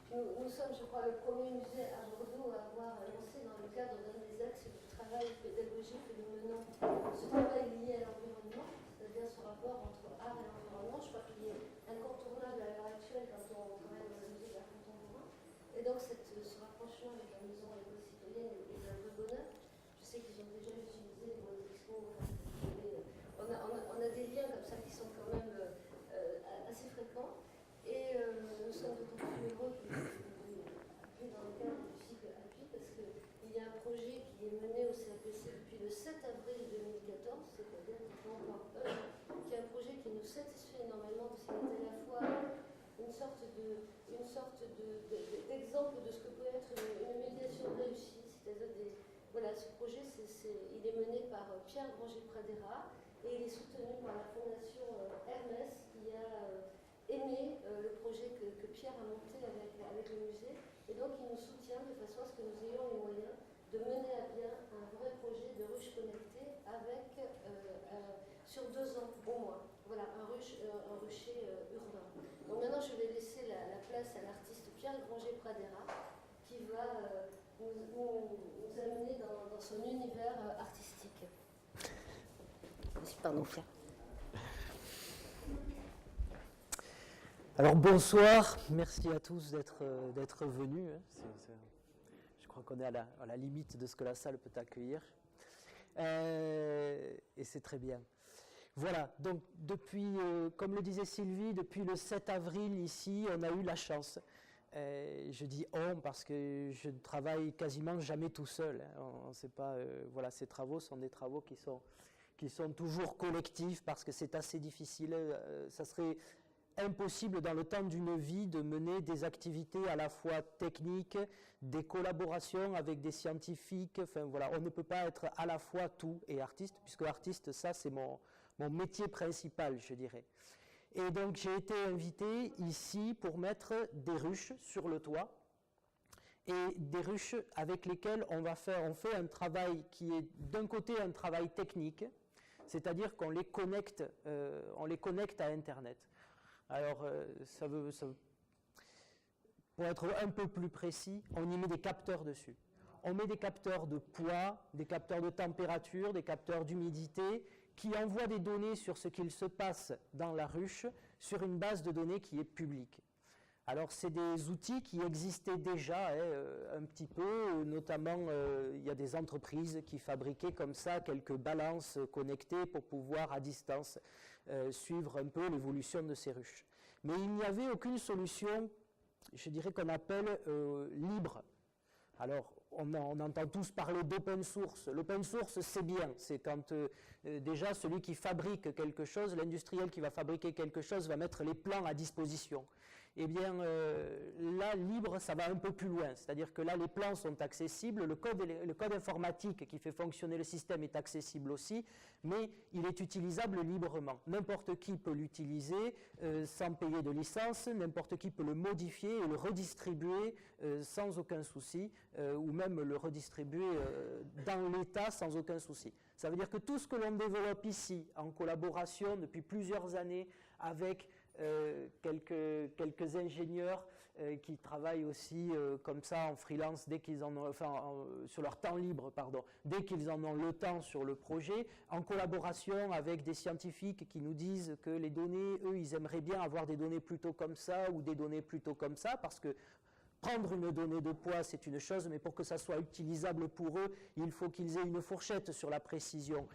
Nous sommes, je crois, le premier musée à Bordeaux à avoir lancé dans le cadre d'un des axes du travail pédagogique que nous menons ce travail lié à l'environnement, c'est-à-dire ce rapport entre art et environnement. Je crois qu'il est incontournable à l'heure actuelle quand on travaille dans le musée d'art contemporain. Et donc ce rapprochement avec la maison éco-citoyenne est un peu bonheur. Je sais qu'ils ont déjà utilisé pour les expos. On a des liens comme ça qui sont quand même assez fréquents. Et nous sommes d'autant plus heureux que dans le cadre du cycle API parce qu'il y a un projet qui est mené au CAPC depuis le 7 avril 2014, c'est-à-dire qui est un projet qui nous satisfait énormément parce qu'il est à la fois une sorte d'exemple de ce que peut être une médiation réussie. C'est-à-dire voilà, ce projet, il est mené par Pierre Granger-Pradera et il est soutenu par la fondation Hermès qui a aimé le projet que Pierre a monté avec le musée, et donc il nous soutient de façon à ce que nous ayons les moyens de mener à bien un vrai projet de ruche connectée avec, sur 2 ans au moins, voilà, un rucher urbain. Donc maintenant je vais laisser la place à l'artiste Pierre Granger-Pradera qui va nous amener dans son univers artistique. Pardon Pierre. Alors bonsoir, merci à tous d'être venus. Je crois qu'on est à la limite de ce que la salle peut accueillir. Et c'est très bien. Voilà, donc depuis, comme le disait Sylvie, depuis le 7 avril ici, on a eu la chance. Je dis on parce que je ne travaille quasiment jamais tout seul. On sait pas, voilà, ces travaux sont des travaux qui sont toujours collectifs parce que c'est assez difficile. Ça serait impossible dans le temps d'une vie de mener des activités à la fois techniques, des collaborations avec des scientifiques, enfin voilà, on ne peut pas être à la fois tout et artiste, puisque artiste, ça c'est mon métier principal, je dirais. Et donc j'ai été invité ici pour mettre des ruches sur le toit, et des ruches avec lesquelles on fait un travail qui est d'un côté un travail technique, c'est-à-dire qu'on les connecte à Internet. Alors, pour être un peu plus précis, on y met des capteurs dessus. On met des capteurs de poids, des capteurs de température, des capteurs d'humidité, qui envoient des données sur ce qu'il se passe dans la ruche, sur une base de données qui est publique. Alors, c'est des outils qui existaient déjà un petit peu, notamment il y a des entreprises qui fabriquaient comme ça quelques balances connectées pour pouvoir à distance suivre un peu l'évolution de ces ruches. Mais il n'y avait aucune solution, je dirais qu'on appelle libre. Alors, on entend tous parler d'open source. L'open source, c'est bien. C'est quand déjà celui qui fabrique quelque chose, l'industriel qui va fabriquer quelque chose, va mettre les plans à disposition. Eh bien, là, libre, ça va un peu plus loin. C'est-à-dire que là, les plans sont accessibles, le code informatique qui fait fonctionner le système est accessible aussi, mais il est utilisable librement. N'importe qui peut l'utiliser sans payer de licence, n'importe qui peut le modifier et le redistribuer sans aucun souci, ou même le redistribuer dans l'État sans aucun souci. Ça veut dire que tout ce que l'on développe ici, en collaboration depuis plusieurs années avec quelques ingénieurs qui travaillent aussi comme ça en freelance dès qu'ils en ont, sur leur temps libre, pardon, dès qu'ils en ont le temps sur le projet, en collaboration avec des scientifiques qui nous disent que les données, eux, ils aimeraient bien avoir des données plutôt comme ça ou des données plutôt comme ça, parce que prendre une donnée de poids, c'est une chose, mais pour que ça soit utilisable pour eux, il faut qu'ils aient une fourchette sur la précision.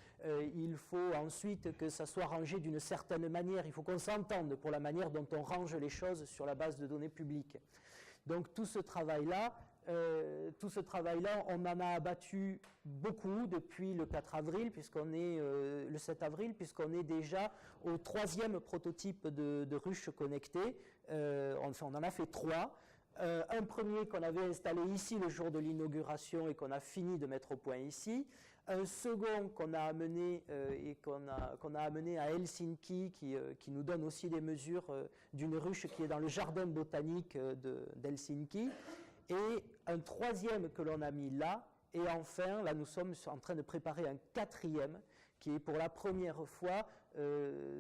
Il faut ensuite que ça soit rangé d'une certaine manière. Il faut qu'on s'entende pour la manière dont on range les choses sur la base de données publiques. Donc tout ce travail-là, on en a abattu beaucoup depuis le 4 avril, puisqu'on est le 7 avril, puisqu'on est déjà au 3e prototype de ruche connectée. Enfin, on en a fait 3. Un premier qu'on avait installé ici le jour de l'inauguration et qu'on a fini de mettre au point ici. Un second qu'on a amené et qu'on a amené à Helsinki qui nous donne aussi des mesures d'une ruche qui est dans le jardin botanique d'Helsinki. Et un 3e que l'on a mis là. Et enfin, là nous sommes en train de préparer un 4e qui pour la première fois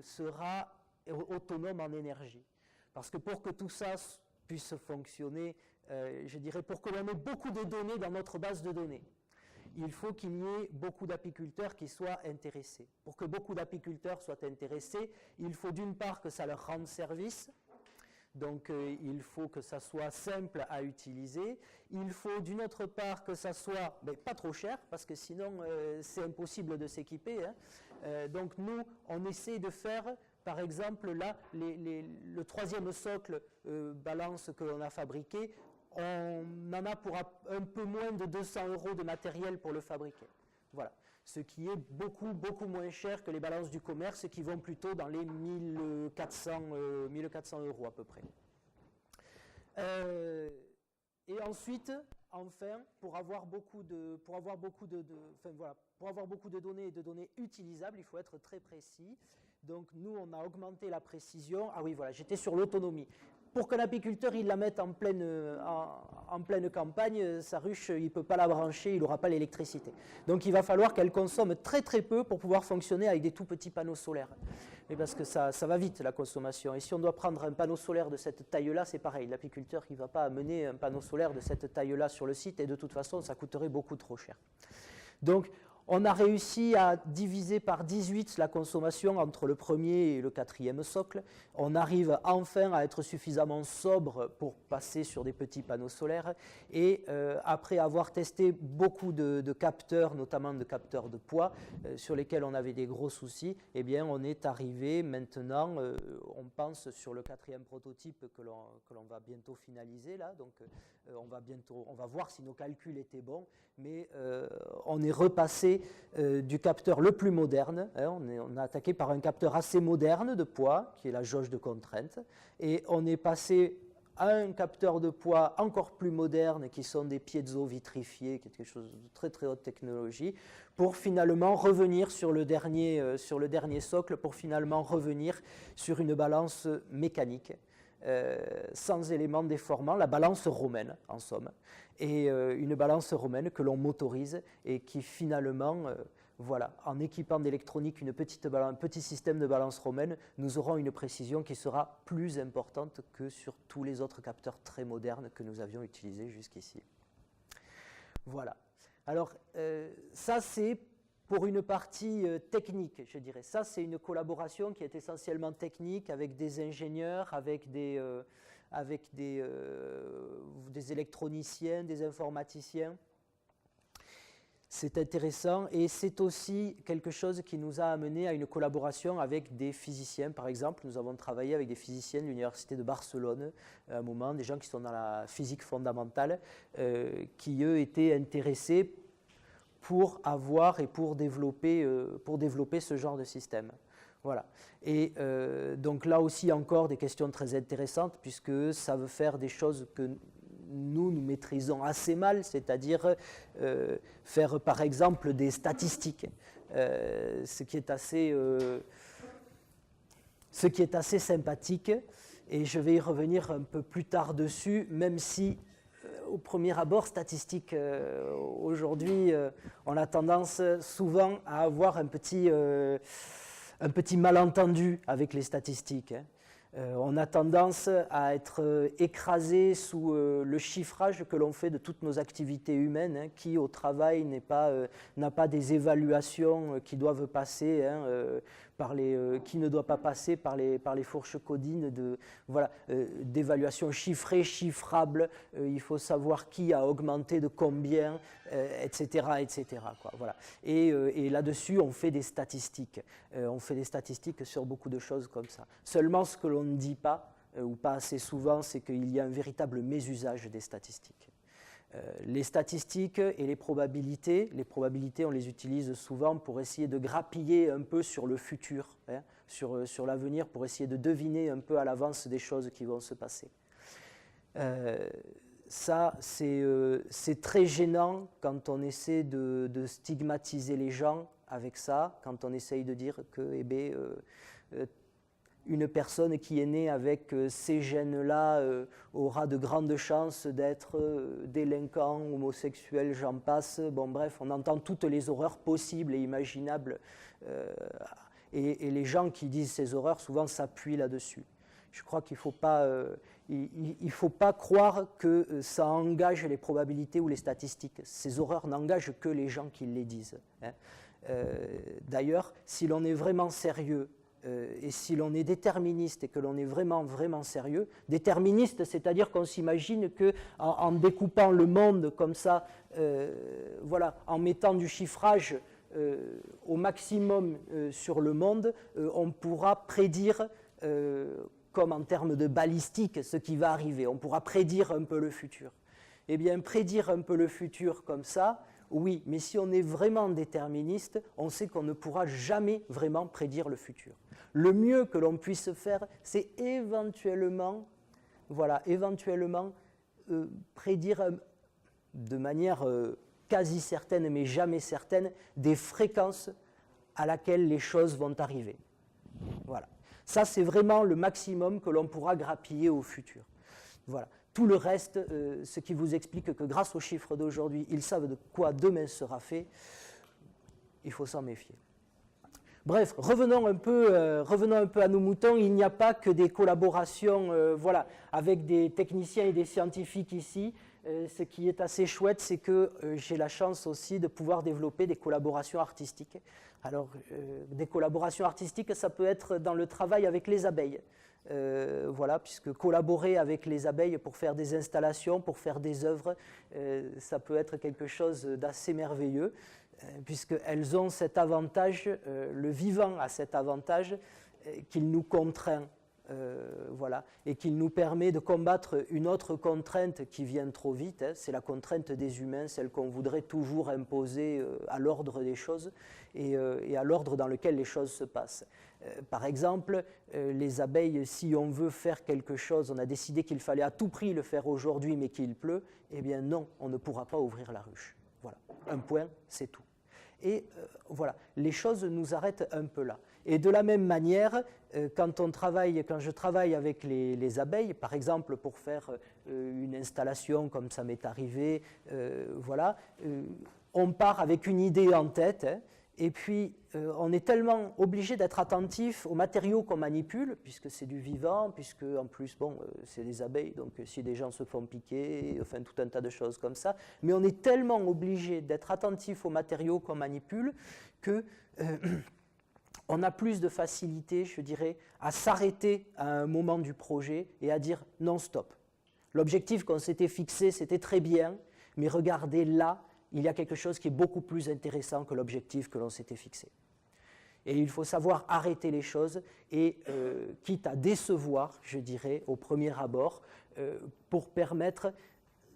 sera autonome en énergie. Parce que pour que tout ça puisse fonctionner, je dirais, pour que l'on ait beaucoup de données dans notre base de données. Il faut qu'il y ait beaucoup d'apiculteurs qui soient intéressés. Pour que beaucoup d'apiculteurs soient intéressés, il faut d'une part que ça leur rende service, donc il faut que ça soit simple à utiliser. Il faut d'une autre part que ça soit pas trop cher, parce que sinon c'est impossible de s'équiper. Donc nous, on essaie de faire, par exemple, là, le troisième socle balance que l'on a fabriqué, on en a pour un peu moins de 200 € de matériel pour le fabriquer. Voilà. Ce qui est beaucoup, beaucoup moins cher que les balances du commerce qui vont plutôt dans les 1400 € à peu près. Et ensuite, enfin, pour avoir beaucoup de données et de données utilisables, il faut être très précis. Donc nous, on a augmenté la précision. Ah oui, voilà, j'étais sur l'autonomie. Pour que l'apiculteur il la mette en pleine campagne, sa ruche, il ne peut pas la brancher, il n'aura pas l'électricité. Donc il va falloir qu'elle consomme très très peu pour pouvoir fonctionner avec des tout petits panneaux solaires. Mais parce que ça va vite la consommation. Et si on doit prendre un panneau solaire de cette taille-là, c'est pareil. L'apiculteur ne va pas amener un panneau solaire de cette taille-là sur le site et de toute façon, ça coûterait beaucoup trop cher. Donc, on a réussi à diviser par 18 la consommation entre le premier et le quatrième socle. On arrive enfin à être suffisamment sobre pour passer sur des petits panneaux solaires. Et après avoir testé beaucoup de capteurs, notamment de capteurs de poids, sur lesquels on avait des gros soucis, eh bien on est arrivé maintenant, on pense sur le quatrième prototype que l'on va bientôt finaliser là. Donc on va voir si nos calculs étaient bons, mais on est repassé du capteur le plus moderne. On a attaqué par un capteur assez moderne de poids, qui est la jauge de contrainte, et on est passé à un capteur de poids encore plus moderne, qui sont des piezo vitrifiés, qui est quelque chose de très très haute technologie, pour finalement revenir sur le dernier socle, pour finalement revenir sur une balance mécanique, sans éléments déformants, la balance romaine en somme, et une balance romaine que l'on motorise et qui finalement, voilà, en équipant d'électronique un petit système de balance romaine, nous aurons une précision qui sera plus importante que sur tous les autres capteurs très modernes que nous avions utilisés jusqu'ici. Voilà. Alors ça c'est pour une partie technique, je dirais. Ça c'est une collaboration qui est essentiellement technique avec des ingénieurs, avec des électroniciens, des informaticiens. C'est intéressant et c'est aussi quelque chose qui nous a amené à une collaboration avec des physiciens. Par exemple, nous avons travaillé avec des physiciens de l'Université de Barcelone à un moment, des gens qui sont dans la physique fondamentale, qui eux étaient intéressés pour avoir et pour développer ce genre de système. Voilà. Et donc là aussi encore des questions très intéressantes puisque ça veut faire des choses que nous maîtrisons assez mal, c'est-à-dire faire par exemple des statistiques, ce qui est assez sympathique, et je vais y revenir un peu plus tard dessus, même si au premier abord, statistiques, aujourd'hui, on a tendance souvent à avoir un petit malentendu avec les statistiques. On a tendance à être écrasé sous le chiffrage que l'on fait de toutes nos activités humaines, qui au travail n'a pas des évaluations qui doivent passer, qui ne doit pas passer par les fourches codines d'évaluation chiffrée, chiffrable. Il faut savoir qui a augmenté de combien, etc. quoi, voilà. Et là-dessus, on fait des statistiques. On fait des statistiques sur beaucoup de choses comme ça. Seulement, ce que l'on ne dit pas, ou pas assez souvent, c'est qu'il y a un véritable mésusage des statistiques. Les statistiques et les probabilités, on les utilise souvent pour essayer de grappiller un peu sur le futur, sur l'avenir, pour essayer de deviner un peu à l'avance des choses qui vont se passer. Ça, c'est très gênant quand on essaie de stigmatiser les gens avec ça, quand on essaye de dire que une personne qui est née avec ces gènes-là aura de grandes chances d'être délinquant, homosexuel, j'en passe. Bon, bref, on entend toutes les horreurs possibles et imaginables. Et les gens qui disent ces horreurs, souvent s'appuient là-dessus. Je crois qu'il ne faut pas croire que ça engage les probabilités ou les statistiques. Ces horreurs n'engagent que les gens qui les disent. D'ailleurs, si l'on est vraiment sérieux et si l'on est déterministe et que l'on est vraiment, vraiment sérieux, déterministe, c'est-à-dire qu'on s'imagine qu'en découpant le monde comme ça, voilà, en mettant du chiffrage au maximum sur le monde, on pourra prédire, comme en termes de balistique, ce qui va arriver. On pourra prédire un peu le futur. Eh bien, prédire un peu le futur comme ça, oui, mais si on est vraiment déterministe, on sait qu'on ne pourra jamais vraiment prédire le futur. Le mieux que l'on puisse faire, c'est éventuellement, voilà, prédire de manière quasi certaine, mais jamais certaine, des fréquences à laquelle les choses vont arriver. Voilà. Ça, c'est vraiment le maximum que l'on pourra grappiller au futur. Voilà. Tout le reste, ce qui vous explique que grâce aux chiffres d'aujourd'hui, ils savent de quoi demain sera fait, il faut s'en méfier. Bref, revenons un peu à nos moutons. Il n'y a pas que des collaborations voilà, avec des techniciens et des scientifiques ici. Ce qui est assez chouette, c'est que j'ai la chance aussi de pouvoir développer des collaborations artistiques. Alors, des collaborations artistiques, ça peut être dans le travail avec les abeilles. Voilà, puisque collaborer avec les abeilles pour faire des installations, pour faire des œuvres, ça peut être quelque chose d'assez merveilleux, puisqu'elles ont cet avantage, le vivant a cet avantage qu'il nous contraint, voilà, et qu'il nous permet de combattre une autre contrainte qui vient trop vite, hein, c'est la contrainte des humains, celle qu'on voudrait toujours imposer à l'ordre des choses et à l'ordre dans lequel les choses se passent. Par exemple, les abeilles, si on veut faire quelque chose, on a décidé qu'il fallait à tout prix le faire aujourd'hui, mais qu'il pleut, eh bien non, on ne pourra pas ouvrir la ruche. Voilà, un point, c'est tout. Et voilà, les choses nous arrêtent un peu là. Et de la même manière, quand je travaille avec les abeilles, par exemple pour faire une installation comme ça m'est arrivé, voilà, on part avec une idée en tête, hein, et puis on est tellement obligé d'être attentif aux matériaux qu'on manipule, puisque c'est du vivant, puisque en plus, bon, c'est des abeilles, donc si des gens se font piquer, enfin tout un tas de choses comme ça, mais on est tellement obligé d'être attentif aux matériaux qu'on manipule que on a plus de facilité, je dirais, à s'arrêter à un moment du projet et à dire non, stop. L'objectif qu'on s'était fixé, c'était très bien, mais regardez là, il y a quelque chose qui est beaucoup plus intéressant que l'objectif que l'on s'était fixé. Et il faut savoir arrêter les choses et, quitte à décevoir, je dirais, au premier abord, pour permettre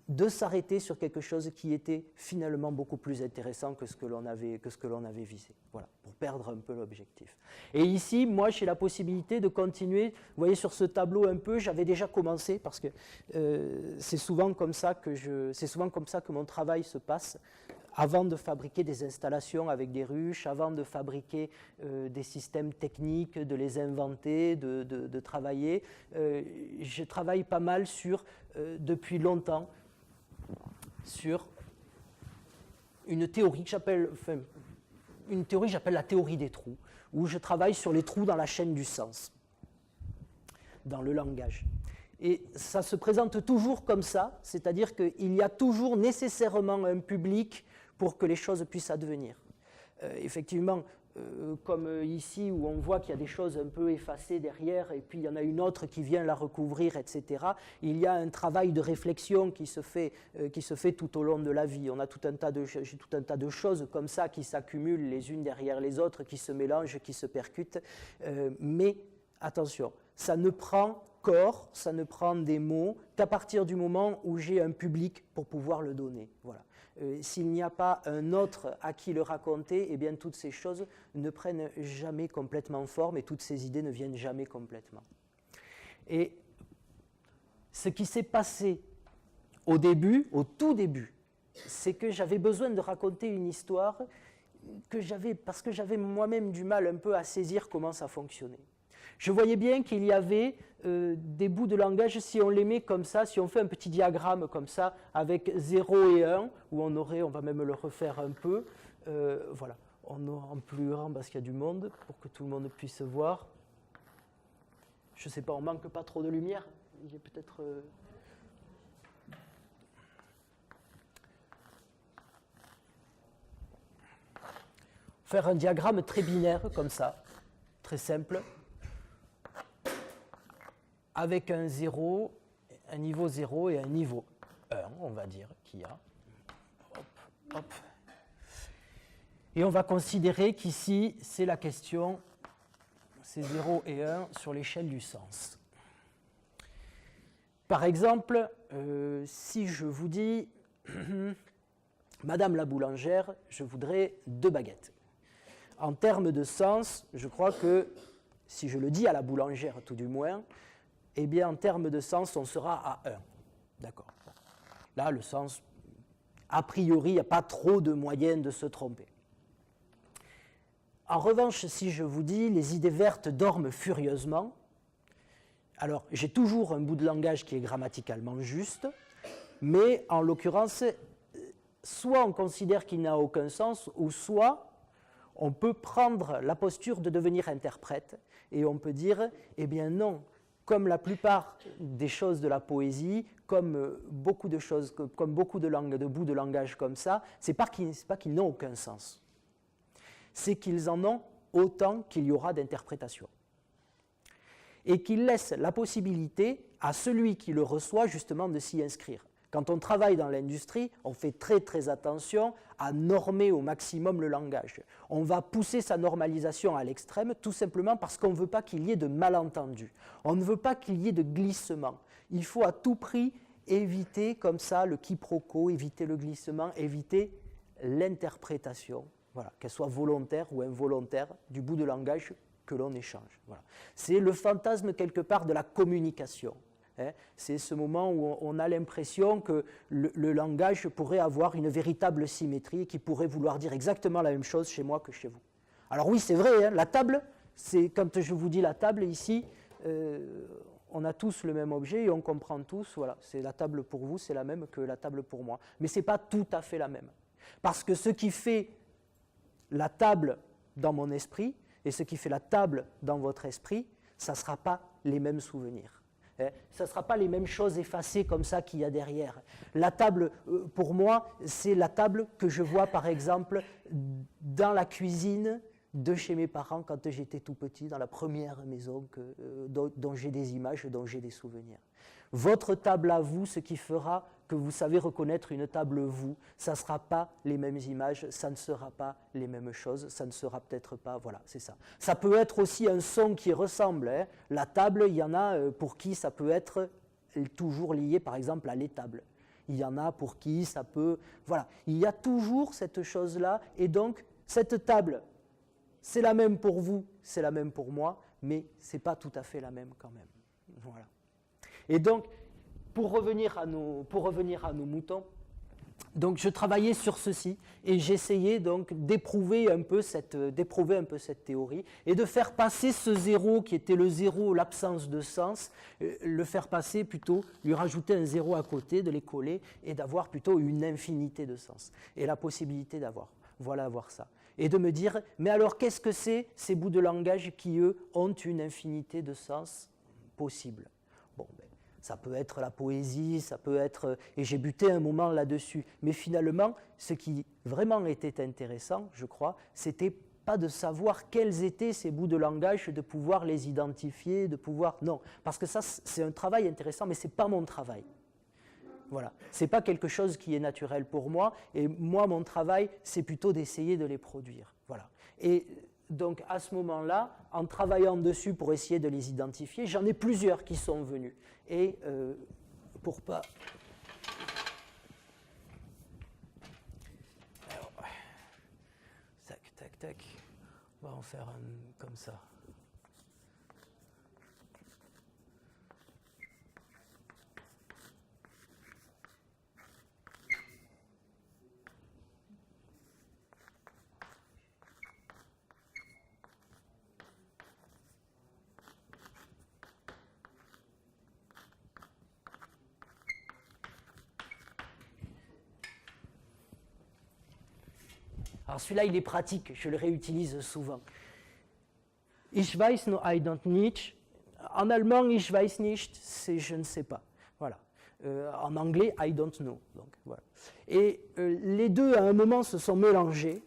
de s'arrêter sur quelque chose qui était finalement beaucoup plus intéressant que ce que l'on avait visé. Voilà, pour perdre un peu l'objectif. Et ici, moi, j'ai la possibilité de continuer. Vous voyez sur ce tableau un peu, j'avais déjà commencé parce que c'est souvent comme ça que mon travail se passe. Avant de fabriquer des installations avec des ruches, avant de fabriquer des systèmes techniques, de les inventer, de travailler, je travaille pas mal depuis longtemps, sur une théorie que j'appelle la théorie des trous, où je travaille sur les trous dans la chaîne du sens, dans le langage. Et ça se présente toujours comme ça, c'est-à-dire qu'il y a toujours nécessairement un public pour que les choses puissent advenir. Effectivement, comme ici où on voit qu'il y a des choses un peu effacées derrière et puis il y en a une autre qui vient la recouvrir, etc. Il y a un travail de réflexion qui se fait tout au long de la vie. On a tout un tas de choses comme ça qui s'accumulent les unes derrière les autres, qui se mélangent, qui se percutent. Mais attention, ça ne prend corps, ça ne prend des mots qu'à partir du moment où j'ai un public pour pouvoir le donner. Voilà. S'il n'y a pas un autre à qui le raconter, eh bien toutes ces choses ne prennent jamais complètement forme et toutes ces idées ne viennent jamais complètement. Et ce qui s'est passé au tout début, c'est que j'avais besoin de raconter une histoire parce que j'avais moi-même du mal un peu à saisir comment ça fonctionnait. Je voyais bien qu'il y avait des bouts de langage, si on les met comme ça, si on fait un petit diagramme comme ça, avec 0 et 1, où on va même le refaire un peu, voilà, en plus grand parce qu'il y a du monde, pour que tout le monde puisse voir. Je ne sais pas, on manque pas trop de lumière. Il y a peut-être... Faire un diagramme très binaire, comme ça, très simple, avec un 0, un niveau 0 et un niveau 1, on va dire, qu'il y a. Hop, hop. Et on va considérer qu'ici, c'est la question, c'est 0 et 1 sur l'échelle du sens. Par exemple, si je vous dis, Madame la boulangère, je voudrais 2 baguettes. En termes de sens, je crois que, si je le dis à la boulangère tout du moins, eh bien en termes de sens, on sera à 1. D'accord. Là, le sens, a priori, il n'y a pas trop de moyens de se tromper. En revanche, si je vous dis les idées vertes dorment furieusement, alors j'ai toujours un bout de langage qui est grammaticalement juste, mais en l'occurrence, soit on considère qu'il n'a aucun sens, ou soit on peut prendre la posture de devenir interprète et on peut dire, eh bien non, comme la plupart des choses de la poésie, comme beaucoup de choses, comme beaucoup de bouts de langage comme ça, c'est pas qu'ils n'ont aucun sens. C'est qu'ils en ont autant qu'il y aura d'interprétation. Et qu'ils laissent la possibilité à celui qui le reçoit justement de s'y inscrire. Quand on travaille dans l'industrie, on fait très très attention à normer au maximum le langage. On va pousser sa normalisation à l'extrême tout simplement parce qu'on ne veut pas qu'il y ait de malentendus. On ne veut pas qu'il y ait de glissement. Il faut à tout prix éviter comme ça le quiproquo, éviter le glissement, éviter l'interprétation, voilà, qu'elle soit volontaire ou involontaire, du bout de langage que l'on échange. Voilà. C'est le fantasme quelque part de la communication. C'est ce moment où on a l'impression que le langage pourrait avoir une véritable symétrie et qui pourrait vouloir dire exactement la même chose chez moi que chez vous. Alors oui, c'est vrai, hein, la table, c'est quand je vous dis la table ici, on a tous le même objet et on comprend tous, voilà, c'est la table pour vous, c'est la même que la table pour moi. Mais ce n'est pas tout à fait la même. Parce que ce qui fait la table dans mon esprit et ce qui fait la table dans votre esprit, ça ne sera pas les mêmes souvenirs. Ça ne sera pas les mêmes choses effacées comme ça qu'il y a derrière. La table, pour moi, c'est la table que je vois, par exemple, dans la cuisine de chez mes parents quand j'étais tout petit, dans la première maison dont j'ai des images, dont j'ai des souvenirs. Votre table à vous, ce qui fera que vous savez reconnaître une table vous, ça ne sera pas les mêmes images, ça ne sera pas les mêmes choses, ça ne sera peut-être pas, voilà, c'est ça. Ça peut être aussi un son qui ressemble, hein. La table, il y en a pour qui ça peut être toujours lié par exemple à l'étable. Il y en a pour qui ça peut, voilà. Il y a toujours cette chose-là et donc cette table, c'est la même pour vous, c'est la même pour moi, mais ce n'est pas tout à fait la même quand même. Voilà. Et donc, pour revenir à nos moutons, donc je travaillais sur ceci et j'essayais donc d'éprouver un peu cette théorie et de faire passer ce zéro qui était le zéro, l'absence de sens, le faire passer plutôt, lui rajouter un zéro à côté, de les coller et d'avoir plutôt une infinité de sens et la possibilité d'avoir ça. Et de me dire, mais alors qu'est-ce que c'est ces bouts de langage qui, eux, ont une infinité de sens possible? Bon, ben, ça peut être la poésie, ça peut être... Et j'ai buté un moment là-dessus. Mais finalement, ce qui vraiment était intéressant, je crois, c'était pas de savoir quels étaient ces bouts de langage, de pouvoir les identifier, de pouvoir... Non, parce que ça, c'est un travail intéressant, mais ce n'est pas mon travail. Voilà. Ce n'est pas quelque chose qui est naturel pour moi, et moi, mon travail, c'est plutôt d'essayer de les produire. Voilà. Et donc, à ce moment-là, en travaillant dessus pour essayer de les identifier, j'en ai plusieurs qui sont venus. Et pour pas... Alors, tac, tac, tac. On va en faire un comme ça. Alors celui-là, il est pratique, je le réutilise souvent. Ich weiß nur, I don't need. En allemand, ich weiß nicht, c'est je ne sais pas. Voilà. En anglais, I don't know. Donc, voilà. Et les deux, à un moment, se sont mélangés.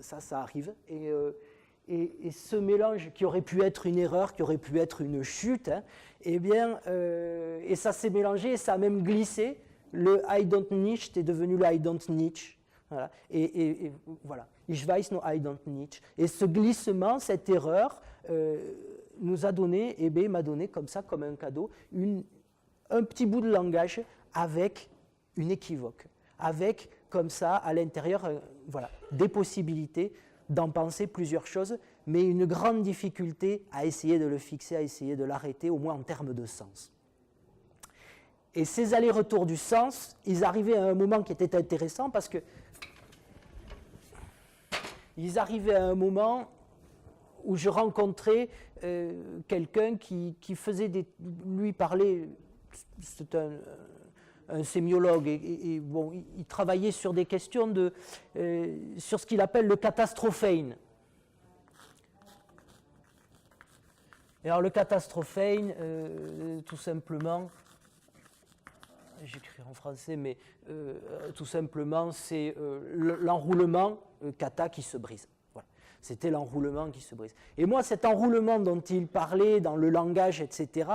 Ça arrive. Et ce mélange qui aurait pu être une erreur, qui aurait pu être une chute, hein, eh bien, et ça s'est mélangé, et ça a même glissé. Le I don't nicht est devenu le I don't nicht. Voilà. Et voilà. Ich weiß no I don't nicht. Et ce glissement, cette erreur, nous a donné, m'a donné comme ça, comme un cadeau, un petit bout de langage avec une équivoque, avec comme ça à l'intérieur voilà, des possibilités d'en penser plusieurs choses, mais une grande difficulté à essayer de le fixer, à essayer de l'arrêter, au moins en termes de sens. Et ces allers-retours du sens, ils arrivaient à un moment qui était intéressant parce que ils arrivaient à un moment où je rencontrais quelqu'un qui faisait lui parler, c'est un sémiologue, et bon, il travaillait sur des questions sur ce qu'il appelle le catastrophène. Et alors le catastrophène, tout simplement, j'écris en français, mais tout simplement, c'est l'enroulement kata qui se brise. Voilà. C'était l'enroulement qui se brise. Et moi, cet enroulement dont il parlait dans le langage, etc.,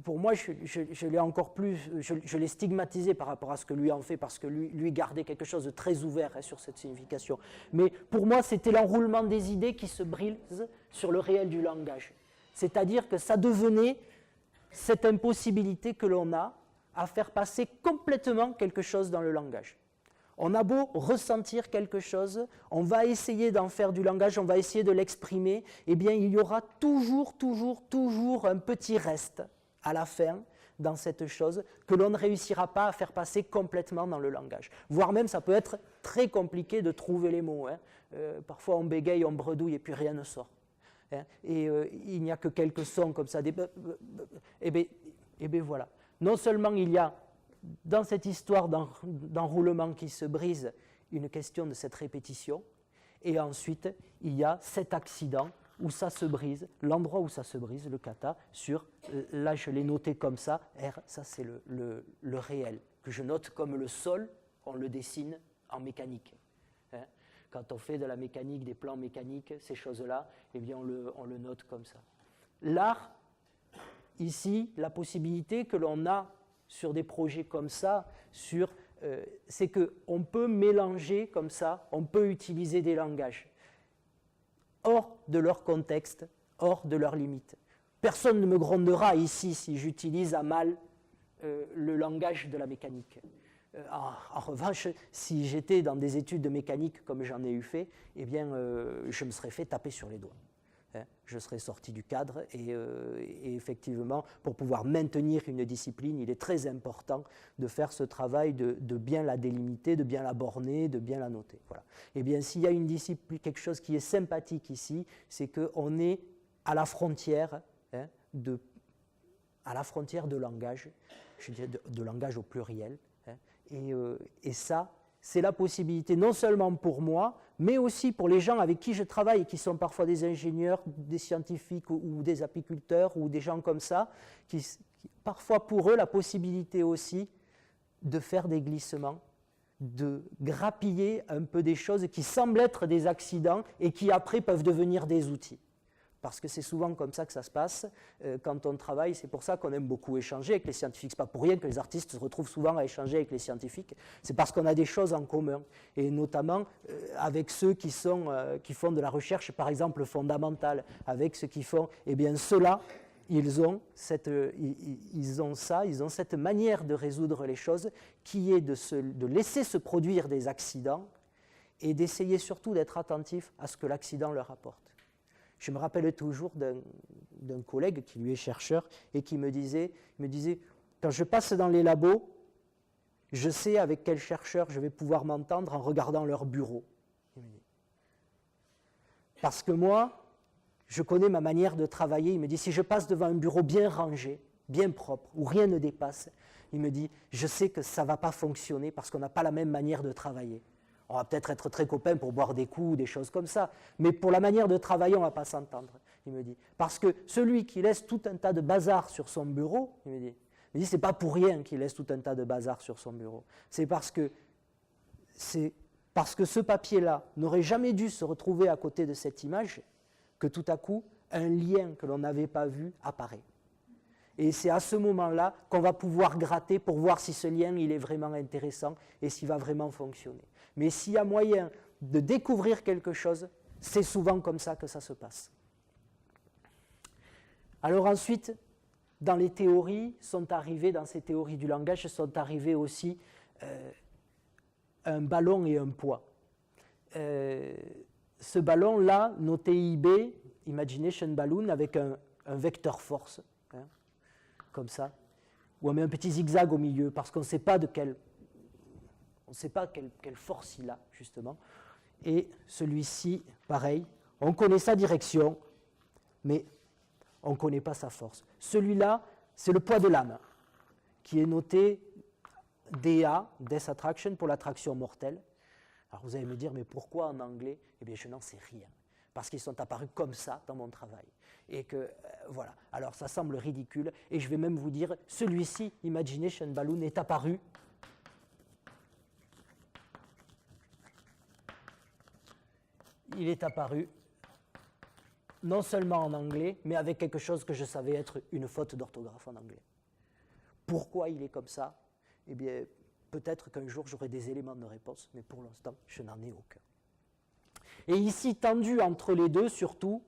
pour moi, je l'ai encore plus, je l'ai stigmatisé par rapport à ce que lui en fait, parce que lui gardait quelque chose de très ouvert hein, sur cette signification. Mais pour moi, c'était l'enroulement des idées qui se brise sur le réel du langage. C'est-à-dire que ça devenait cette impossibilité que l'on a à faire passer complètement quelque chose dans le langage. On a beau ressentir quelque chose, on va essayer d'en faire du langage, on va essayer de l'exprimer, eh bien il y aura toujours un petit reste à la fin dans cette chose que l'on ne réussira pas à faire passer complètement dans le langage. Voire même ça peut être très compliqué de trouver les mots. Hein. Parfois on bégaye, on bredouille et puis rien ne sort. Hein. Et il n'y a que quelques sons comme ça. Et bien voilà. Non seulement il y a dans cette histoire d'enroulement qui se brise une question de cette répétition, et ensuite il y a cet accident où ça se brise, l'endroit où ça se brise, le kata, là je l'ai noté comme ça, R, ça c'est le réel, que je note comme le sol, on le dessine en mécanique. Hein. Quand on fait de la mécanique, des plans mécaniques, ces choses-là, eh bien on le note comme ça. L'art, ici, la possibilité que l'on a sur des projets comme ça, c'est qu'on peut mélanger comme ça, on peut utiliser des langages hors de leur contexte, hors de leurs limites. Personne ne me grondera ici si j'utilise à mal le langage de la mécanique. En revanche, si j'étais dans des études de mécanique comme j'en ai eu fait, eh bien, je me serais fait taper sur les doigts. Je serais sorti du cadre et effectivement, pour pouvoir maintenir une discipline, il est très important de faire ce travail de bien la délimiter, de bien la borner, de bien la noter. Voilà. Et bien, s'il y a une discipline, quelque chose qui est sympathique ici, c'est qu'on est à la frontière, hein, de langage, je dirais de langage au pluriel, hein, et ça, c'est la possibilité non seulement pour moi, mais aussi pour les gens avec qui je travaille, qui sont parfois des ingénieurs, des scientifiques ou des apiculteurs ou des gens comme ça, parfois pour eux la possibilité aussi de faire des glissements, de grappiller un peu des choses qui semblent être des accidents et qui après peuvent devenir des outils. Parce que c'est souvent comme ça que ça se passe quand on travaille. C'est pour ça qu'on aime beaucoup échanger avec les scientifiques. Ce n'est pas pour rien que les artistes se retrouvent souvent à échanger avec les scientifiques. C'est parce qu'on a des choses en commun. Et notamment avec ceux qui font de la recherche, par exemple, fondamentale. Avec ceux qui font, eh bien, ceux-là, ils ont cette manière de résoudre les choses qui est de laisser se produire des accidents et d'essayer surtout d'être attentif à ce que l'accident leur apporte. Je me rappelle toujours d'un collègue qui lui est chercheur et qui me disait, quand je passe dans les labos, je sais avec quel chercheur je vais pouvoir m'entendre en regardant leur bureau. Parce que moi, je connais ma manière de travailler. Il me dit, si je passe devant un bureau bien rangé, bien propre, où rien ne dépasse, il me dit, je sais que ça ne va pas fonctionner parce qu'on n'a pas la même manière de travailler. On va peut-être être très copains pour boire des coups ou des choses comme ça, mais pour la manière de travailler, on ne va pas s'entendre, il me dit. Parce que celui qui laisse tout un tas de bazar sur son bureau, il me dit, c'est pas pour rien qu'il laisse tout un tas de bazar sur son bureau. C'est parce que ce papier-là n'aurait jamais dû se retrouver à côté de cette image que tout à coup, un lien que l'on n'avait pas vu apparaît. Et c'est à ce moment-là qu'on va pouvoir gratter pour voir si ce lien il est vraiment intéressant et s'il va vraiment fonctionner. Mais s'il y a moyen de découvrir quelque chose, c'est souvent comme ça que ça se passe. Alors ensuite, dans les théories, dans ces théories du langage, sont arrivés aussi un ballon et un poids. Ce ballon-là, noté IB, Imagination Balloon, avec un vecteur force, hein, comme ça, où on met un petit zigzag au milieu, parce qu'on ne sait pas quelle force il a, justement. Et celui-ci, pareil, on connaît sa direction, mais on ne connaît pas sa force. Celui-là, c'est le poids de l'âme, qui est noté DA, Death Attraction, pour l'attraction mortelle. Alors vous allez me dire, mais pourquoi en anglais? Eh bien, je n'en sais rien. Parce qu'ils sont apparus comme ça dans mon travail. Et que, voilà. Alors, ça semble ridicule. Et je vais même vous dire, celui-ci, Imagination Balloon, est apparu. Il est apparu non seulement en anglais, mais avec quelque chose que je savais être une faute d'orthographe en anglais. Pourquoi il est comme ça? Eh bien, peut-être qu'un jour, j'aurai des éléments de réponse, mais pour l'instant, je n'en ai aucun. Et ici, tendu entre les deux, surtout,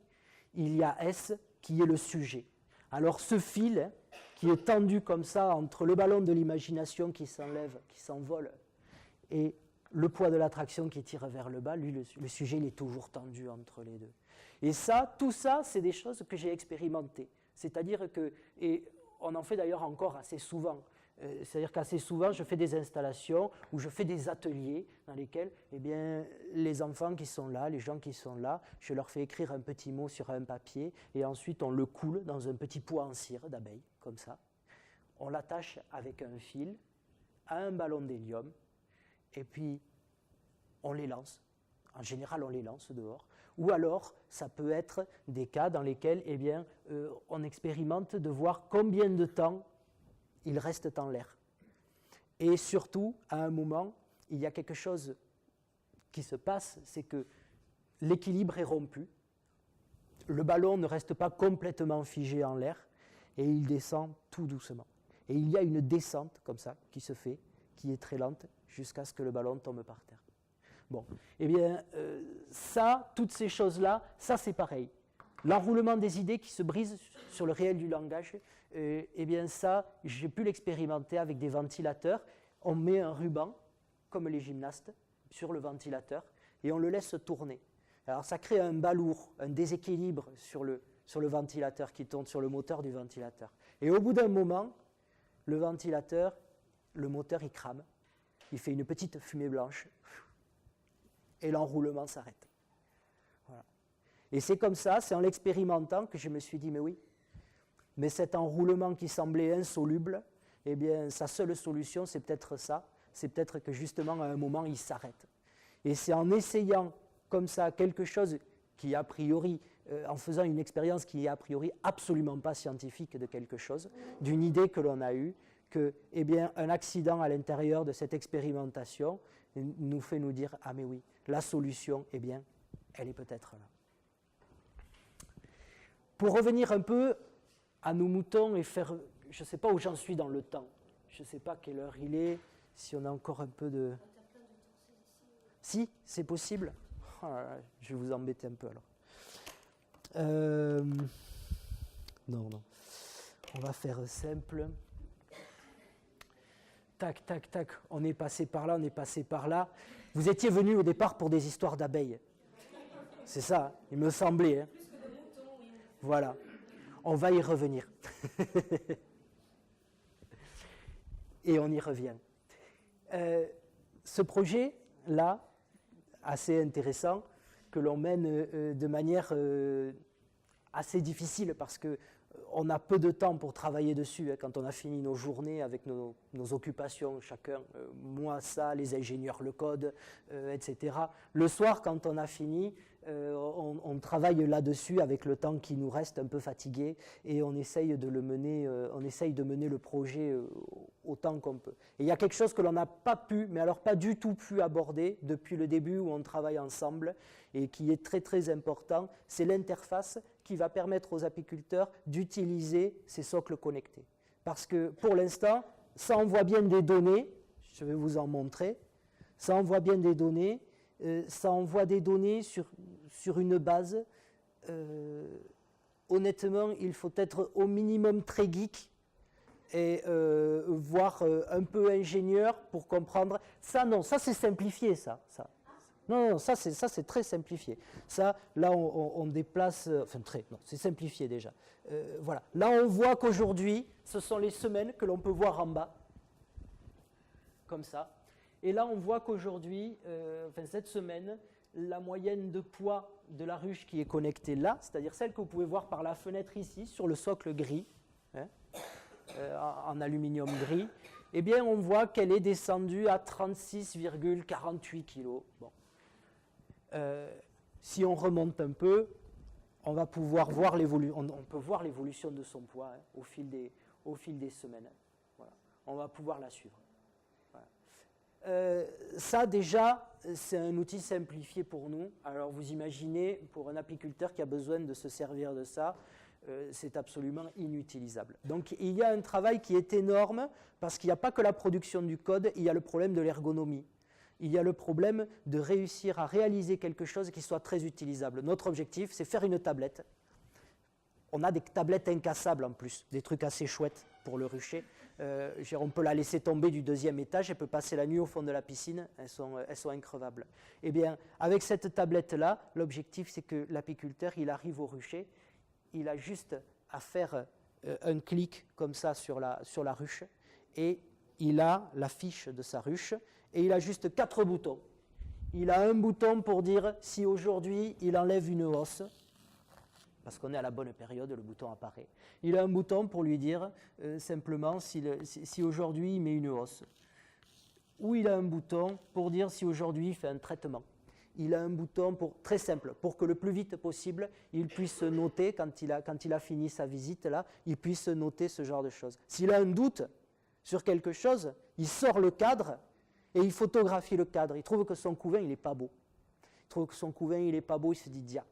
il y a S qui est le sujet. Alors ce fil qui est tendu comme ça entre le ballon de l'imagination qui s'enlève, qui s'envole, et le poids de l'attraction qui tire vers le bas, lui, le sujet, il est toujours tendu entre les deux. Et ça, tout ça, c'est des choses que j'ai expérimentées. C'est-à-dire que, et on en fait d'ailleurs encore assez souvent, c'est-à-dire qu'assez souvent, je fais des installations ou je fais des ateliers dans lesquels eh bien, les enfants qui sont là, les gens qui sont là, je leur fais écrire un petit mot sur un papier et ensuite on le coule dans un petit pot en cire d'abeille, comme ça. On l'attache avec un fil à un ballon d'hélium et puis on les lance. En général, on les lance dehors. Ou alors, ça peut être des cas dans lesquels eh bien, on expérimente de voir combien de temps ils restent en l'air. Et surtout, à un moment, il y a quelque chose qui se passe, c'est que l'équilibre est rompu, le ballon ne reste pas complètement figé en l'air, et il descend tout doucement. Et il y a une descente, comme ça, qui se fait, qui est très lente, jusqu'à ce que le ballon tombe par terre. Bon, eh bien, ça, toutes ces choses-là, ça c'est pareil. L'enroulement des idées qui se brise sur le réel du langage, eh bien ça, j'ai pu l'expérimenter avec des ventilateurs. On met un ruban, comme les gymnastes, sur le ventilateur et on le laisse tourner. Alors ça crée un balourd, un déséquilibre sur le ventilateur qui tourne, sur le moteur du ventilateur. Et au bout d'un moment, le ventilateur, le moteur, il crame. Il fait une petite fumée blanche et l'enroulement s'arrête. Voilà. Et c'est comme ça, c'est en l'expérimentant que je me suis dit, mais oui, mais cet enroulement qui semblait insoluble, eh bien, sa seule solution, c'est peut-être ça, c'est peut-être que justement, à un moment, il s'arrête. Et c'est en essayant comme ça quelque chose qui, a priori, en faisant une expérience qui est a priori absolument pas scientifique de quelque chose, d'une idée que l'on a eue, que, eh bien, un accident à l'intérieur de cette expérimentation nous fait nous dire, ah mais oui, la solution, eh bien, elle est peut-être là. Pour revenir un peu à nos moutons et faire, je ne sais pas où j'en suis dans le temps, je ne sais pas quelle heure il est, si on a encore un peu de... Si, c'est possible. Oh là là, je vais vous embêter un peu alors. Non, on va faire simple. Tac, tac, tac, on est passé par là, on est passé par là. Vous étiez venus au départ pour des histoires d'abeilles. C'est ça, il me semblait. Hein. Voilà. On va y revenir. Et on y revient. Ce projet-là, assez intéressant, que l'on mène de manière assez difficile parce que on a peu de temps pour travailler dessus, hein, quand on a fini nos journées avec nos occupations, chacun, moi ça, les ingénieurs le code, etc. Le soir, quand on a fini, on travaille là-dessus avec le temps qui nous reste un peu fatigué et on essaye de mener le projet autant qu'on peut. Et il y a quelque chose que l'on n'a pas pu, mais alors pas du tout pu aborder depuis le début où on travaille ensemble et qui est très très important, c'est l'interface qui va permettre aux apiculteurs d'utiliser ces socles connectés. Parce que pour l'instant, ça envoie bien des données, je vais vous en montrer, ça envoie bien des données, ça envoie des données sur une base. Honnêtement, il faut être au minimum très geek et voire un peu ingénieur pour comprendre. Ça, non, ça c'est simplifié, ça. Non, ça c'est très simplifié. Ça, là, on déplace... Enfin, non, c'est simplifié déjà. Voilà. Là, on voit qu'aujourd'hui, ce sont les semaines que l'on peut voir en bas, comme ça. Et là, on voit qu'aujourd'hui, cette semaine, la moyenne de poids de la ruche qui est connectée là, c'est-à-dire celle que vous pouvez voir par la fenêtre ici, sur le socle gris, hein, en aluminium gris, eh bien, on voit qu'elle est descendue à 36,48 kg. Bon. Si on remonte un peu, on va pouvoir voir l'évolution. On peut voir l'évolution de son poids, hein, au fil des semaines. Voilà. On va pouvoir la suivre. Voilà. Ça déjà, c'est un outil simplifié pour nous. Alors vous imaginez, pour un apiculteur qui a besoin de se servir de ça, c'est absolument inutilisable. Donc il y a un travail qui est énorme parce qu'il n'y a pas que la production du code, il y a le problème de l'ergonomie. Il y a le problème de réussir à réaliser quelque chose qui soit très utilisable. Notre objectif, c'est faire une tablette. On a des tablettes incassables en plus, des trucs assez chouettes pour le rucher. On peut la laisser tomber du 2e étage, elle peut passer la nuit au fond de la piscine, elles sont increvables. Eh bien, avec cette tablette-là, l'objectif, c'est que l'apiculteur, il arrive au rucher, il a juste à faire un clic comme ça sur la ruche, et il a la fiche de sa ruche, et il a juste 4 boutons. Il a un bouton pour dire si aujourd'hui il enlève une hausse, parce qu'on est à la bonne période, le bouton apparaît. Il a un bouton pour lui dire simplement si aujourd'hui il met une hausse. Ou il a un bouton pour dire si aujourd'hui il fait un traitement. Il a un bouton très simple, pour que le plus vite possible, il puisse noter, quand il a fini sa visite, là, il puisse noter ce genre de choses. S'il a un doute sur quelque chose, il sort le cadre et il photographie le cadre. Il trouve que son couvain, il n'est pas beau. Il se dit, dia,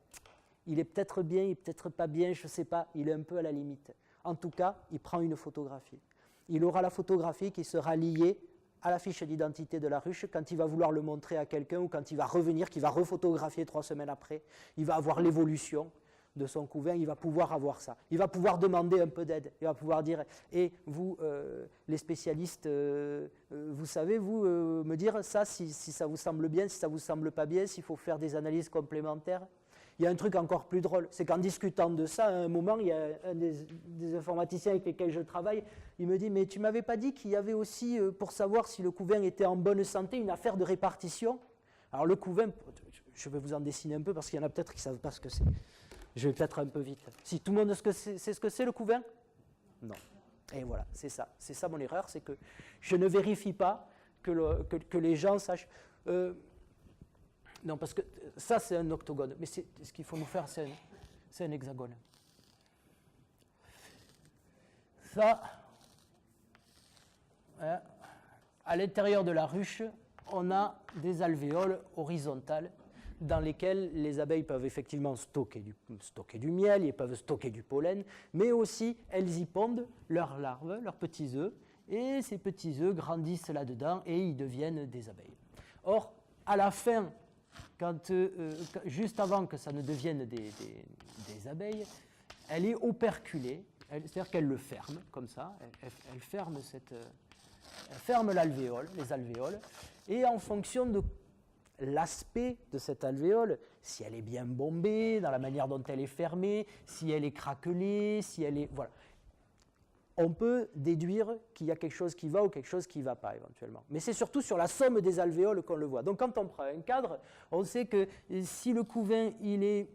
il est peut-être bien, il n'est peut-être pas bien, je ne sais pas, il est un peu à la limite. En tout cas, il prend une photographie. Il aura la photographie qui sera liée à la fiche d'identité de la ruche quand il va vouloir le montrer à quelqu'un ou quand il va revenir, qu'il va refotographier 3 semaines après. Il va avoir l'évolution de son couvain, il va pouvoir avoir ça. Il va pouvoir demander un peu d'aide. Il va pouvoir dire, et vous, les spécialistes, vous savez, vous, me dire ça, si ça vous semble bien, si ça ne vous semble pas bien, s'il faut faire des analyses complémentaires. Il y a un truc encore plus drôle, c'est qu'en discutant de ça, à un moment, il y a un des informaticiens avec lesquels je travaille, il me dit, mais tu ne m'avais pas dit qu'il y avait aussi, pour savoir si le couvain était en bonne santé, une affaire de répartition. Alors le couvain, je vais vous en dessiner un peu parce qu'il y en a peut-être qui ne savent pas ce que c'est. Je vais peut-être un peu vite. Si tout le monde sait ce que c'est le couvain? Non. Et voilà, c'est ça mon erreur, c'est que je ne vérifie pas que les gens sachent... non, parce que ça, c'est un octogone. Mais ce qu'il faut nous faire, c'est un hexagone. Ça, hein, à l'intérieur de la ruche, on a des alvéoles horizontales dans lesquelles les abeilles peuvent effectivement stocker du miel, elles peuvent stocker du pollen, mais aussi elles y pondent leurs larves, leurs petits œufs, et ces petits œufs grandissent là-dedans et ils deviennent des abeilles. Or, à la fin, juste avant que ça ne devienne des abeilles, elle est operculée, c'est-à-dire qu'elle le ferme, comme ça, elle ferme l'alvéole, les alvéoles, et en fonction de l'aspect de cette alvéole, si elle est bien bombée, dans la manière dont elle est fermée, si elle est craquelée, si elle est... Voilà. On peut déduire qu'il y a quelque chose qui va ou quelque chose qui ne va pas éventuellement. Mais c'est surtout sur la somme des alvéoles qu'on le voit. Donc quand on prend un cadre, on sait que si le couvain il est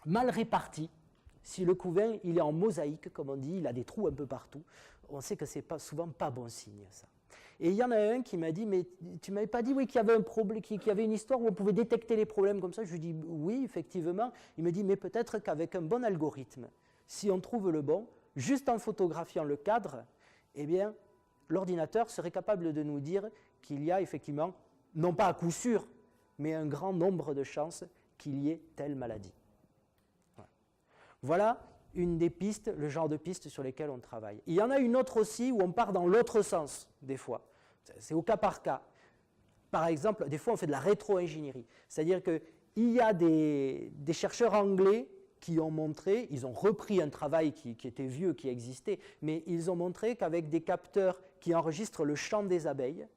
mal réparti, Si le couvain, il est en mosaïque, comme on dit, il a des trous un peu partout, on sait que ce n'est souvent pas bon signe, ça. Et il y en a un qui m'a dit, mais tu ne m'avais pas dit qu'il y avait un problème, qu'il y avait une histoire où on pouvait détecter les problèmes comme ça. Je lui dis, oui, effectivement. Il me dit, mais peut-être qu'avec un bon algorithme, si on trouve le bon, juste en photographiant le cadre, eh bien, l'ordinateur serait capable de nous dire qu'il y a effectivement, non pas à coup sûr, mais un grand nombre de chances qu'il y ait telle maladie. Voilà une des pistes, le genre de pistes sur lesquelles on travaille. Il y en a une autre aussi où on part dans l'autre sens, des fois. C'est au cas par cas. Par exemple, des fois on fait de la rétro-ingénierie. C'est-à-dire qu'il y a des chercheurs anglais qui ont montré, ils ont repris un travail qui était vieux, qui existait, mais ils ont montré qu'avec des capteurs qui enregistrent le chant des abeilles,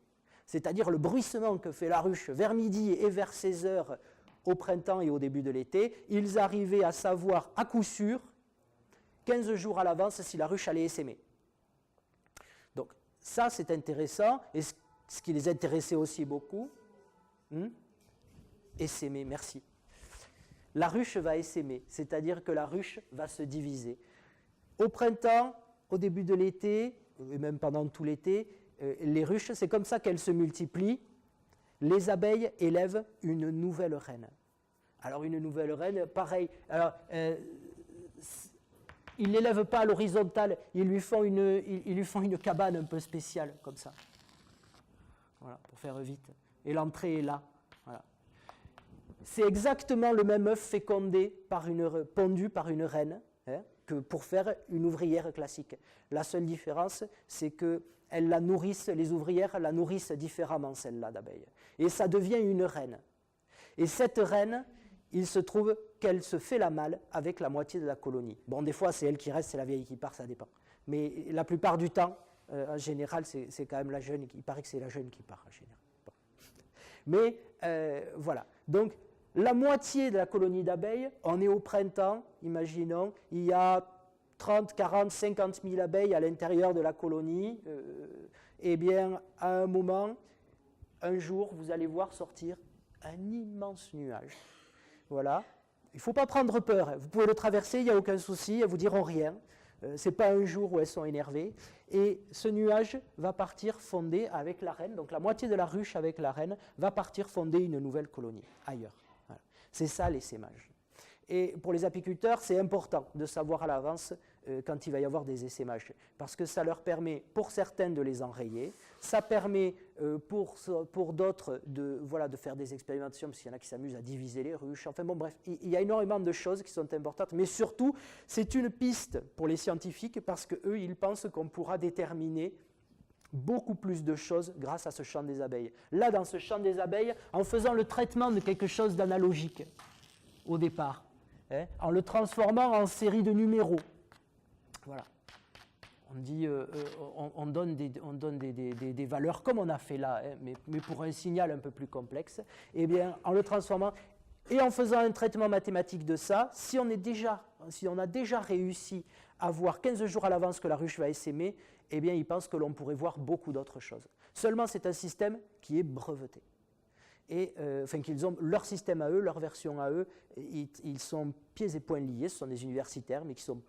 c'est-à-dire le bruissement que fait la ruche vers midi et vers 16 heures au printemps et au début de l'été, ils arrivaient à savoir à coup sûr 15 jours à l'avance si la ruche allait essaimer. Donc ça c'est intéressant, et ce qui les intéressait aussi beaucoup, essaimer, merci. La ruche va essaimer, c'est-à-dire que la ruche va se diviser. Au printemps, au début de l'été, et même pendant tout l'été, les ruches, c'est comme ça qu'elles se multiplient. Les abeilles élèvent une nouvelle reine. Alors une nouvelle reine, pareil. Alors, ils ne l'élèvent pas à l'horizontale, ils lui font une cabane un peu spéciale, comme ça. Voilà, pour faire vite. Et l'entrée est là. Voilà. C'est exactement le même œuf fécondé pondu par une reine, hein, que pour faire une ouvrière classique. La seule différence, c'est qu'elles la nourrissent, les ouvrières la nourrissent différemment, celle-là d'abeilles. Et ça devient une reine. Et cette reine, il se trouve qu'elle se fait la malle avec la moitié de la colonie. Bon, des fois, c'est elle qui reste, c'est la vieille qui part, ça dépend. Mais la plupart du temps, en général, c'est quand même la jeune, il paraît que c'est la jeune qui part, en général. Bon. Mais voilà. Donc, la moitié de la colonie d'abeilles, on est au printemps, imaginons, il y a 30, 40, 50 000 abeilles à l'intérieur de la colonie. Eh bien, à un moment, un jour, vous allez voir sortir un immense nuage. Voilà. Il ne faut pas prendre peur. Vous pouvez le traverser, il n'y a aucun souci, elles ne vous diront rien. Ce n'est pas un jour où elles sont énervées. Et ce nuage va partir fonder avec la reine, donc la moitié de la ruche avec la reine va partir fonder une nouvelle colonie ailleurs. Voilà. C'est ça l'essaimage. Et pour les apiculteurs, c'est important de savoir à l'avance quand il va y avoir des essaimages, parce que ça leur permet, pour certaines, de les enrayer, ça permet pour d'autres de faire des expérimentations, parce qu'il y en a qui s'amusent à diviser les ruches, enfin bon bref, il y a énormément de choses qui sont importantes, mais surtout, c'est une piste pour les scientifiques, parce qu'eux, ils pensent qu'on pourra déterminer beaucoup plus de choses grâce à ce champ des abeilles. Là, dans ce champ des abeilles, en faisant le traitement de quelque chose d'analogique au départ, hein, en le transformant en série de numéros. Voilà. On donne des valeurs comme on a fait là, hein, mais pour un signal un peu plus complexe. Eh bien, en le transformant et en faisant un traitement mathématique de ça, si on a déjà réussi à voir 15 jours à l'avance que la ruche va essaimer, eh bien, ils pensent que l'on pourrait voir beaucoup d'autres choses. Seulement, c'est un système qui est breveté. Et qu'ils ont leur système à eux, leur version à eux, ils sont pieds et poings liés, ce sont des universitaires, mais qui sont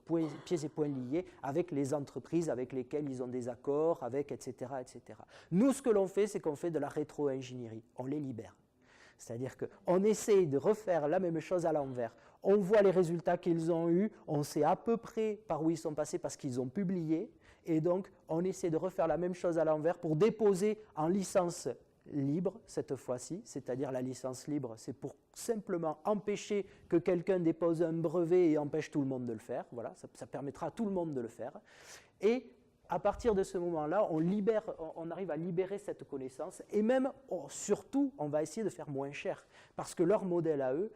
pieds et poings liés avec les entreprises avec lesquelles ils ont des accords, etc., etc. Nous, ce que l'on fait, c'est qu'on fait de la rétro-ingénierie, on les libère. C'est-à-dire qu'on essaye de refaire la même chose à l'envers. On voit les résultats qu'ils ont eus, on sait à peu près par où ils sont passés parce qu'ils ont publié, et donc on essaie de refaire la même chose à l'envers pour déposer en licence libre cette fois-ci, c'est-à-dire la licence libre, c'est pour simplement empêcher que quelqu'un dépose un brevet et empêche tout le monde de le faire. Voilà, ça permettra à tout le monde de le faire. Et à partir de ce moment-là, on arrive à libérer cette connaissance et même, surtout, on va essayer de faire moins cher parce que leur modèle à eux,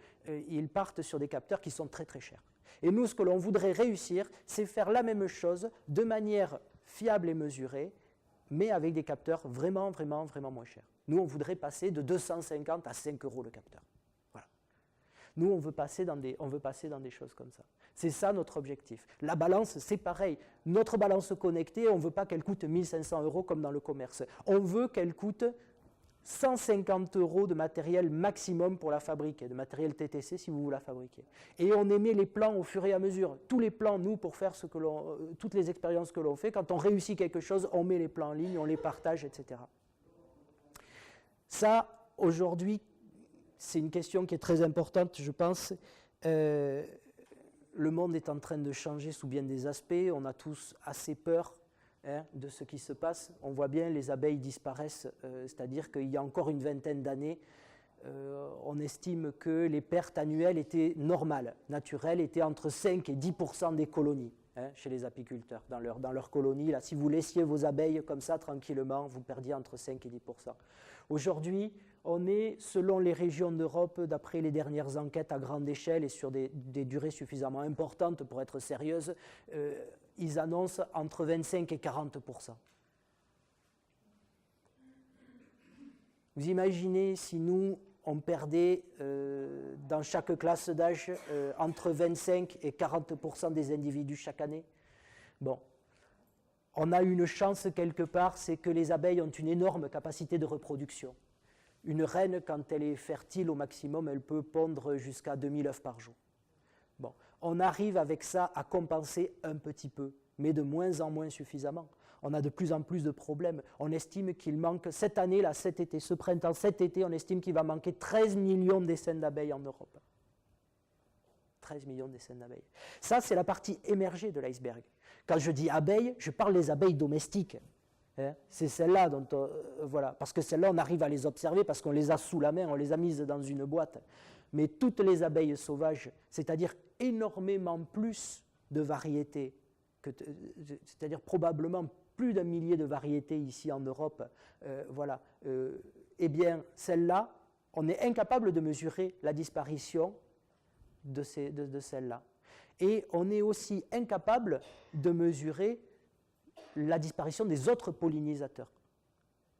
ils partent sur des capteurs qui sont très très chers. Et nous, ce que l'on voudrait réussir, c'est faire la même chose de manière fiable et mesurée, mais avec des capteurs vraiment, vraiment, vraiment moins chers. Nous, on voudrait passer de 250 à 5 € le capteur. Voilà. Nous, on veut passer dans des choses comme ça. C'est ça notre objectif. La balance, c'est pareil. Notre balance connectée, on ne veut pas qu'elle coûte 1 500 € comme dans le commerce. On veut qu'elle coûte 150 € de matériel maximum pour la fabriquer, de matériel TTC si vous la fabriquez. Et on émet les plans au fur et à mesure. Tous les plans, nous, pour faire toutes les expériences que l'on fait, quand on réussit quelque chose, on met les plans en ligne, on les partage, etc. Ça, aujourd'hui, c'est une question qui est très importante, je pense. Le monde est en train de changer sous bien des aspects. On a tous assez peur de ce qui se passe. On voit bien, les abeilles disparaissent, c'est-à-dire qu'il y a encore une vingtaine d'années, on estime que les pertes annuelles étaient normales, naturelles, étaient entre 5 et 10% des colonies chez les apiculteurs. Dans leur colonie, là, si vous laissiez vos abeilles comme ça, tranquillement, vous perdiez entre 5 et 10%. Aujourd'hui, on est, selon les régions d'Europe, d'après les dernières enquêtes à grande échelle et sur des durées suffisamment importantes pour être sérieuses, ils annoncent entre 25 et 40%. Vous imaginez si nous, on perdait dans chaque classe d'âge entre 25 et 40% des individus chaque année? Bon, on a une chance quelque part, c'est que les abeilles ont une énorme capacité de reproduction. Une reine, quand elle est fertile au maximum, elle peut pondre jusqu'à 2000 œufs par jour. Bon, on arrive avec ça à compenser un petit peu, mais de moins en moins suffisamment. On a de plus en plus de problèmes. On estime qu'il manque, cette année, là, cet été, ce printemps, cet été, on estime qu'il va manquer 13 millions d'essaims d'abeilles en Europe. 13 millions d'essaims d'abeilles. Ça, c'est la partie émergée de l'iceberg. Quand je dis abeilles, je parle des abeilles domestiques. C'est celles-là dont voilà, parce que celles-là, on arrive à les observer parce qu'on les a sous la main, on les a mises dans une boîte. Mais toutes les abeilles sauvages, c'est-à-dire énormément plus de variétés, c'est-à-dire probablement plus d'1 millier de variétés ici en Europe, voilà, eh bien, celles-là, on est incapable de mesurer la disparition de celles-là. Et on est aussi incapable de mesurer la disparition des autres pollinisateurs.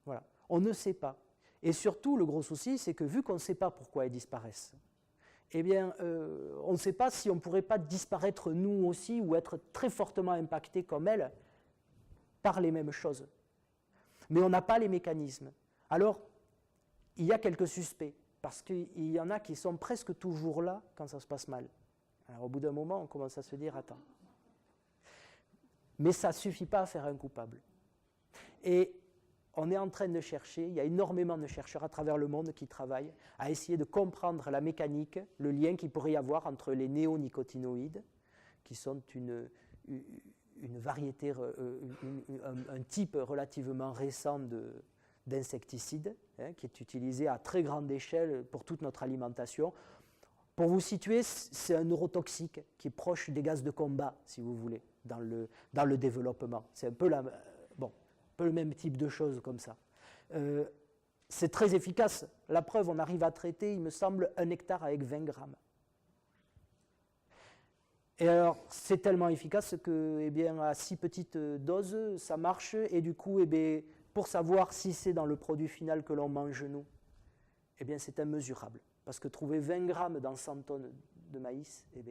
Voilà. On ne sait pas. Et surtout, le gros souci, c'est que vu qu'on ne sait pas pourquoi elles disparaissent, eh bien, on ne sait pas si on ne pourrait pas disparaître nous aussi ou être très fortement impactés comme elles par les mêmes choses. Mais on n'a pas les mécanismes. Alors, il y a quelques suspects, parce qu'il y en a qui sont presque toujours là quand ça se passe mal. Alors, au bout d'un moment, on commence à se dire, attends. Mais ça ne suffit pas à faire un coupable. Et on est en train de chercher, il y a énormément de chercheurs à travers le monde qui travaillent à essayer de comprendre la mécanique, le lien qu'il pourrait y avoir entre les néonicotinoïdes, qui sont une variété, un type relativement récent d'insecticide, qui est utilisé à très grande échelle pour toute notre alimentation. Pour vous situer, c'est un neurotoxique qui est proche des gaz de combat, si vous voulez, dans le développement. C'est un peu le même type de choses comme ça. C'est très efficace. La preuve, on arrive à traiter, il me semble, 1 hectare avec 20 grammes. Et alors, c'est tellement efficace que, eh bien, à si petite dose, ça marche. Et du coup, eh bien, pour savoir si c'est dans le produit final que l'on mange, nous, eh bien, c'est immesurable. Parce que trouver 20 grammes dans 100 tonnes de maïs, eh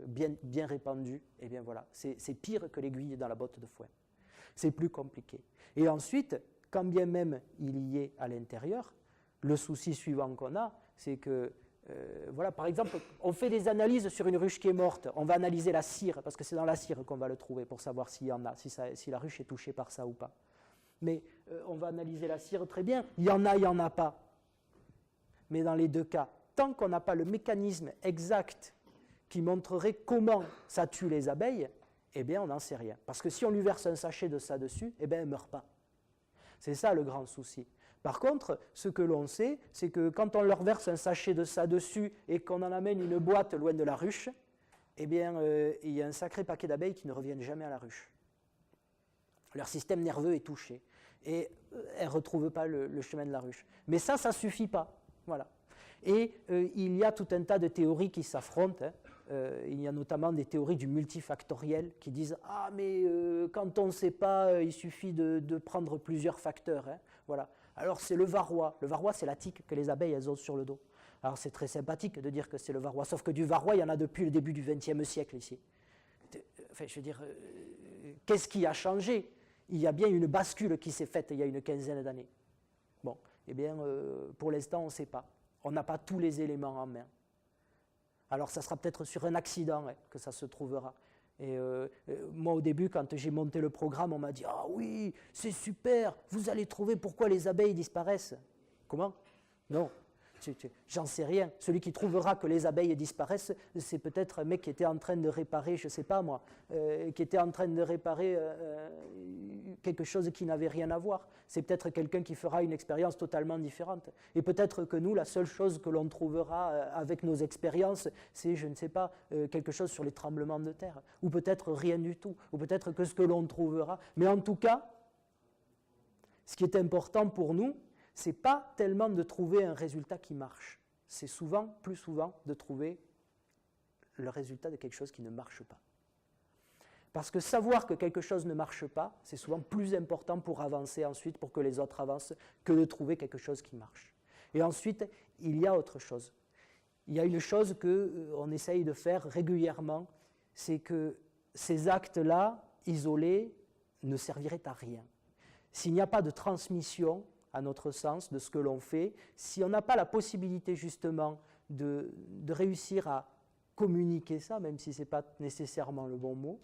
bien, bien répandu, eh bien, voilà, c'est pire que l'aiguille dans la botte de foin. C'est plus compliqué. Et ensuite, quand bien même il y est à l'intérieur, le souci suivant qu'on a, c'est que, voilà, par exemple, on fait des analyses sur une ruche qui est morte, on va analyser la cire, parce que c'est dans la cire qu'on va le trouver pour savoir s'il y en a, si la ruche est touchée par ça ou pas. Mais on va analyser la cire très bien, il y en a pas. Mais dans les deux cas, tant qu'on n'a pas le mécanisme exact qui montrerait comment ça tue les abeilles, eh bien, on n'en sait rien. Parce que si on lui verse un sachet de ça dessus, eh bien, elle ne meurt pas. C'est ça le grand souci. Par contre, ce que l'on sait, c'est que quand on leur verse un sachet de ça dessus et qu'on en amène une boîte loin de la ruche, eh bien, il y a un sacré paquet d'abeilles qui ne reviennent jamais à la ruche. Leur système nerveux est touché et elles ne retrouvent pas le chemin de la ruche. Mais ça ne suffit pas. Voilà. Et il y a tout un tas de théories qui s'affrontent. Il y a notamment des théories du multifactoriel qui disent « Ah, mais quand on ne sait pas, il suffit de prendre plusieurs facteurs. » Voilà. Alors, c'est le varroa. Le varroa, c'est la tique que les abeilles elles ont sur le dos. Alors, c'est très sympathique de dire que c'est le varroa, sauf que du varroa, il y en a depuis le début du XXe siècle ici. Enfin, je veux dire, qu'est-ce qui a changé? Il y a bien une bascule qui s'est faite il y a une quinzaine d'années. Bon. Eh bien, pour l'instant, on ne sait pas. On n'a pas tous les éléments en main. Alors, ça sera peut-être sur un accident que ça se trouvera. Et moi, au début, quand j'ai monté le programme, on m'a dit « Ah oui, c'est super, vous allez trouver pourquoi les abeilles disparaissent. » Comment? Non, j'en sais rien. Celui qui trouvera que les abeilles disparaissent, c'est peut-être un mec qui était en train de réparer, je ne sais pas moi, qui était en train de réparer quelque chose qui n'avait rien à voir. C'est peut-être quelqu'un qui fera une expérience totalement différente. Et peut-être que nous, la seule chose que l'on trouvera avec nos expériences, c'est, je ne sais pas, quelque chose sur les tremblements de terre. Ou peut-être rien du tout. Ou peut-être que ce que l'on trouvera. Mais en tout cas, ce qui est important pour nous, ce n'est pas tellement de trouver un résultat qui marche. C'est souvent, plus souvent, de trouver le résultat de quelque chose qui ne marche pas. Parce que savoir que quelque chose ne marche pas, c'est souvent plus important pour avancer ensuite, pour que les autres avancent, que de trouver quelque chose qui marche. Et ensuite, il y a autre chose. Il y a une chose qu'on essaye de faire régulièrement, c'est que ces actes-là, isolés, ne serviraient à rien. S'il n'y a pas de transmission, à notre sens, de ce que l'on fait, si on n'a pas la possibilité justement de réussir à communiquer ça, même si ce n'est pas nécessairement le bon mot,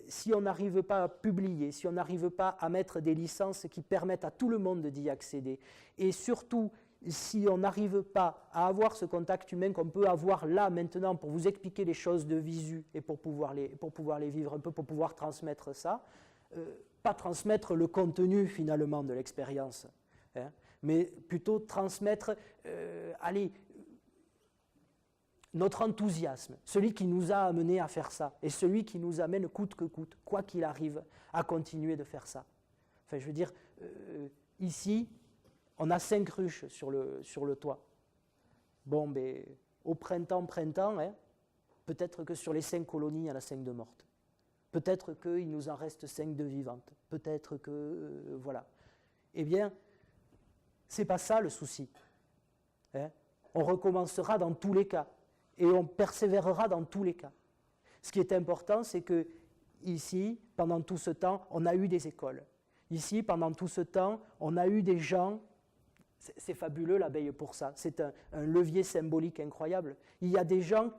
si on n'arrive pas à publier, si on n'arrive pas à mettre des licences qui permettent à tout le monde d'y accéder, et surtout si on n'arrive pas à avoir ce contact humain qu'on peut avoir là maintenant pour vous expliquer les choses de visu et pour pouvoir les vivre un peu, pour pouvoir transmettre ça, pas transmettre le contenu finalement de l'expérience, hein, mais plutôt transmettre, notre enthousiasme, celui qui nous a amenés à faire ça, et celui qui nous amène coûte que coûte, quoi qu'il arrive, à continuer de faire ça. Enfin, je veux dire, ici, on a 5 ruches sur le toit. Bon, ben, au printemps, hein, peut-être que sur les 5 colonies, il y en a 5 de mortes. Peut-être qu'il nous en reste 5 de vivantes. Peut-être que, voilà. Eh bien, c'est pas ça le souci. Hein. On recommencera dans tous les cas. Et on persévérera dans tous les cas. Ce qui est important, c'est que ici, pendant tout ce temps, on a eu des écoles. Ici, pendant tout ce temps, on a eu des gens. C'est fabuleux l'abeille pour ça. C'est un levier symbolique incroyable. Il y a des gens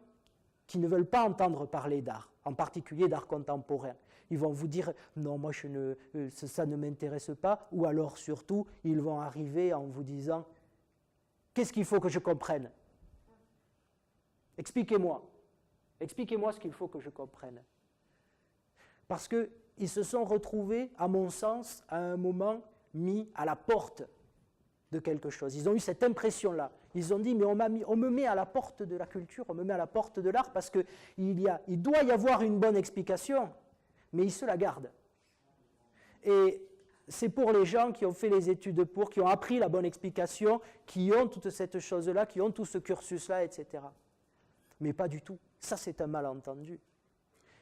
qui ne veulent pas entendre parler d'art, en particulier d'art contemporain. Ils vont vous dire « non, moi ça ne m'intéresse pas », ou alors surtout, ils vont arriver en vous disant « qu'est-ce qu'il faut que je comprenne ? Expliquez-moi ce qu'il faut que je comprenne. » Parce qu'ils se sont retrouvés, à mon sens, à un moment mis à la porte de quelque chose. Ils ont eu cette impression-là. Ils ont dit, mais on me met à la porte de la culture, on me met à la porte de l'art parce qu'il doit y avoir une bonne explication, mais ils se la gardent. Et c'est pour les gens qui ont fait les études pour, qui ont appris la bonne explication, qui ont toute cette chose-là, qui ont tout ce cursus-là, etc. Mais pas du tout. Ça, c'est un malentendu.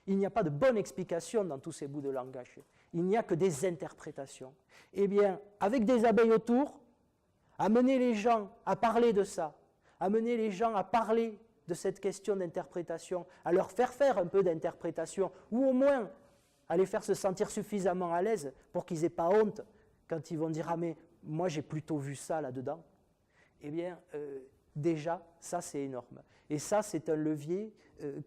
Il n'y a pas de bonne explication dans tous ces bouts de langage. Il n'y a que des interprétations. Eh bien, avec des abeilles autour, amener les gens à parler de ça, amener les gens à parler de cette question d'interprétation, à leur faire un peu d'interprétation, ou au moins à les faire se sentir suffisamment à l'aise pour qu'ils n'aient pas honte quand ils vont dire « ah mais moi j'ai plutôt vu ça là-dedans », eh bien déjà ça c'est énorme. Et ça c'est un levier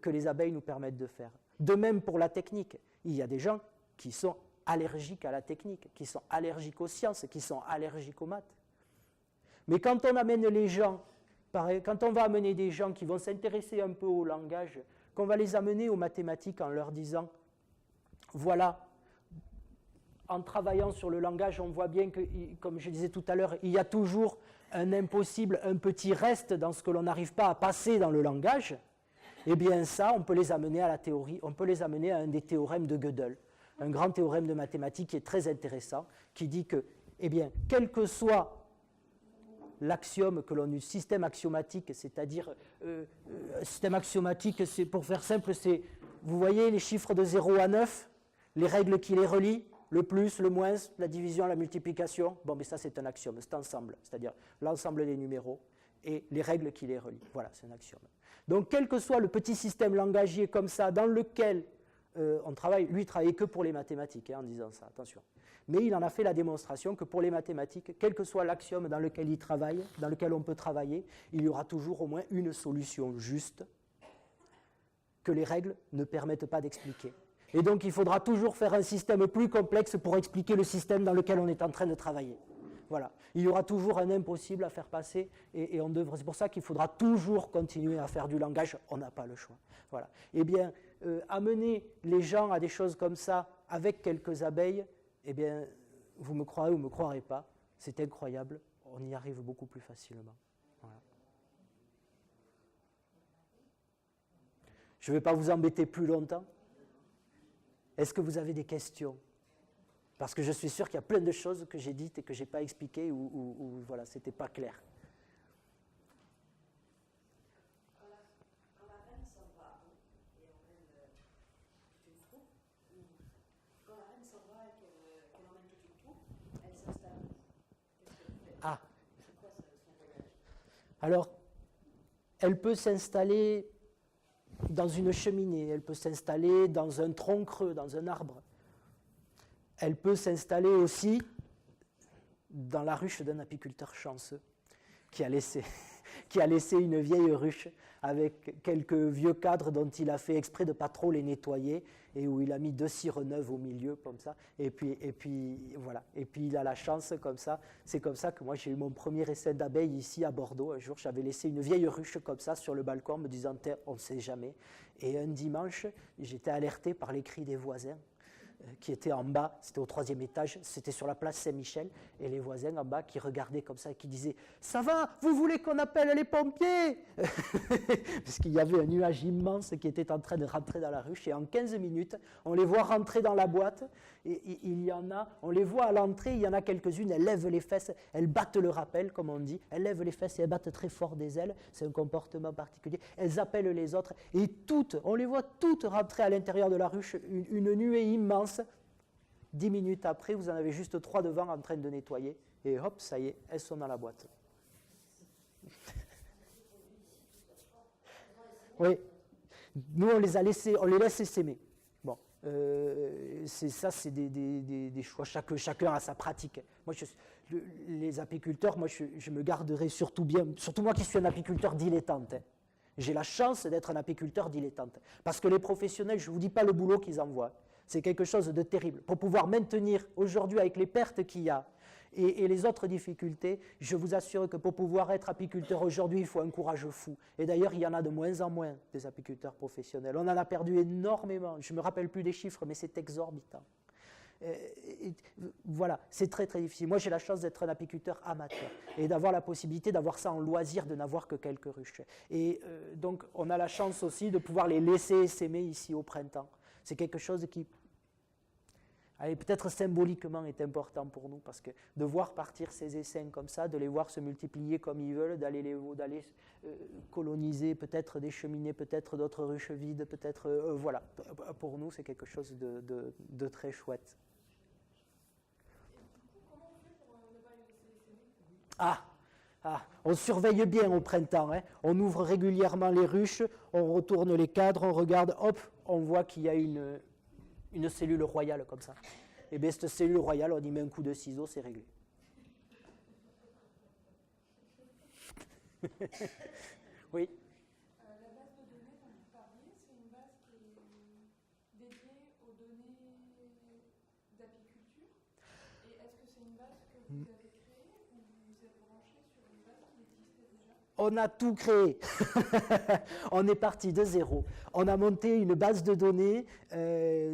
que les abeilles nous permettent de faire. De même pour la technique, il y a des gens qui sont allergiques à la technique, qui sont allergiques aux sciences, qui sont allergiques aux maths. Mais quand on amène les gens, quand on va amener des gens qui vont s'intéresser un peu au langage, qu'on va les amener aux mathématiques en leur disant, voilà, en travaillant sur le langage, on voit bien que, comme je disais tout à l'heure, il y a toujours un impossible, un petit reste dans ce que l'on n'arrive pas à passer dans le langage. Eh bien ça, on peut les amener à la théorie, on peut les amener à un des théorèmes de Gödel, un grand théorème de mathématiques qui est très intéressant, qui dit que, eh bien, quel que soit l'axiome que l'on utilise, système axiomatique, c'est-à-dire, système axiomatique, c'est, pour faire simple, c'est, vous voyez les chiffres de 0 à 9, les règles qui les relient, le plus, le moins, la division, la multiplication, bon, mais ça c'est un axiome, cet ensemble, c'est-à-dire l'ensemble des numéros et les règles qui les relient, voilà, c'est un axiome. Donc, quel que soit le petit système langagier comme ça, dans lequel Lui, il travaillait que pour les mathématiques, en disant ça, attention. Mais il en a fait la démonstration que pour les mathématiques, quel que soit l'axiome dans lequel il travaille, dans lequel on peut travailler, il y aura toujours au moins une solution juste que les règles ne permettent pas d'expliquer. Et donc, il faudra toujours faire un système plus complexe pour expliquer le système dans lequel on est en train de travailler. Voilà. Il y aura toujours un impossible à faire passer et c'est pour ça qu'il faudra toujours continuer à faire du langage. On n'a pas le choix. Voilà. Eh bien, amener les gens à des choses comme ça avec quelques abeilles, eh bien, vous me croirez ou ne me croirez pas, c'est incroyable. On y arrive beaucoup plus facilement. Voilà. Je ne vais pas vous embêter plus longtemps. Est-ce que vous avez des questions? Parce que je suis sûr qu'il y a plein de choses que j'ai dites et que je n'ai pas expliquées ou voilà, ce n'était pas clair. Quand la reine s'en va et emmène toute une troupe, quand la reine s'en va et qu'elle emmène toute une troupe, elle s'installe. Qu'est-ce qu'elle fait? Ah. C'est quoi son voyage? Alors, elle peut s'installer dans une cheminée, elle peut s'installer dans un tronc creux, dans un arbre. Elle peut s'installer aussi dans la ruche d'un apiculteur chanceux qui a laissé une vieille ruche avec quelques vieux cadres dont il a fait exprès de ne pas trop les nettoyer et où il a mis 2 cires neuves au milieu comme ça. Et puis voilà. Et puis il a la chance comme ça. C'est comme ça que moi j'ai eu mon premier essai d'abeilles ici à Bordeaux. Un jour j'avais laissé une vieille ruche comme ça sur le balcon me disant on ne sait jamais. Et un dimanche j'étais alerté par les cris des voisins qui étaient en bas, c'était au 3e étage, c'était sur la place Saint-Michel, et les voisins en bas qui regardaient comme ça et qui disaient « Ça va, vous voulez qu'on appelle les pompiers ?» Parce qu'il y avait un nuage immense qui était en train de rentrer dans la ruche, et en 15 minutes, on les voit rentrer dans la boîte, et il y en a, on les voit à l'entrée, il y en a quelques-unes, elles lèvent les fesses, elles battent le rappel, comme on dit, elles lèvent les fesses et elles battent très fort des ailes, c'est un comportement particulier, elles appellent les autres, et toutes, on les voit toutes rentrer à l'intérieur de la ruche, une nuée immense. 10 minutes après, vous en avez juste 3 devant en train de nettoyer, et hop, ça y est, elles sont dans la boîte. Oui, nous on les a laissés, on les laisse s'aimer. Bon, c'est des choix, chacun a sa pratique. Moi, les apiculteurs, moi je me garderai surtout moi qui suis un apiculteur dilettante. Hein. J'ai la chance d'être un apiculteur dilettante. Parce que les professionnels, je ne vous dis pas le boulot qu'ils envoient. C'est quelque chose de terrible. Pour pouvoir maintenir aujourd'hui avec les pertes qu'il y a et les autres difficultés, je vous assure que pour pouvoir être apiculteur aujourd'hui, il faut un courage fou. Et d'ailleurs, il y en a de moins en moins des apiculteurs professionnels. On en a perdu énormément. Je ne me rappelle plus des chiffres, mais c'est exorbitant. Voilà, c'est très très difficile. Moi j'ai la chance d'être un apiculteur amateur et d'avoir la possibilité d'avoir ça en loisir, de n'avoir que quelques ruches. Et donc on a la chance aussi de pouvoir les laisser s'aimer ici au printemps. C'est quelque chose qui, peut-être symboliquement, est important pour nous parce que de voir partir ces essaims comme ça, de les voir se multiplier comme ils veulent, d'aller coloniser peut-être des cheminées, peut-être d'autres ruches vides, peut-être, voilà, pour nous c'est quelque chose de très chouette. On surveille bien au printemps, hein. On ouvre régulièrement les ruches, on retourne les cadres, on regarde, hop, on voit qu'il y a une cellule royale comme ça. Et bien cette cellule royale, on y met un coup de ciseau, c'est réglé. Oui. La base de données dont vous parliez, c'est une base qui est dédiée aux données d'apiculture. Et est-ce que c'est une base que vous avez créée ou vous êtes branché sur une base qui existait déjà? On a tout créé. On est parti de zéro. On a monté une base de données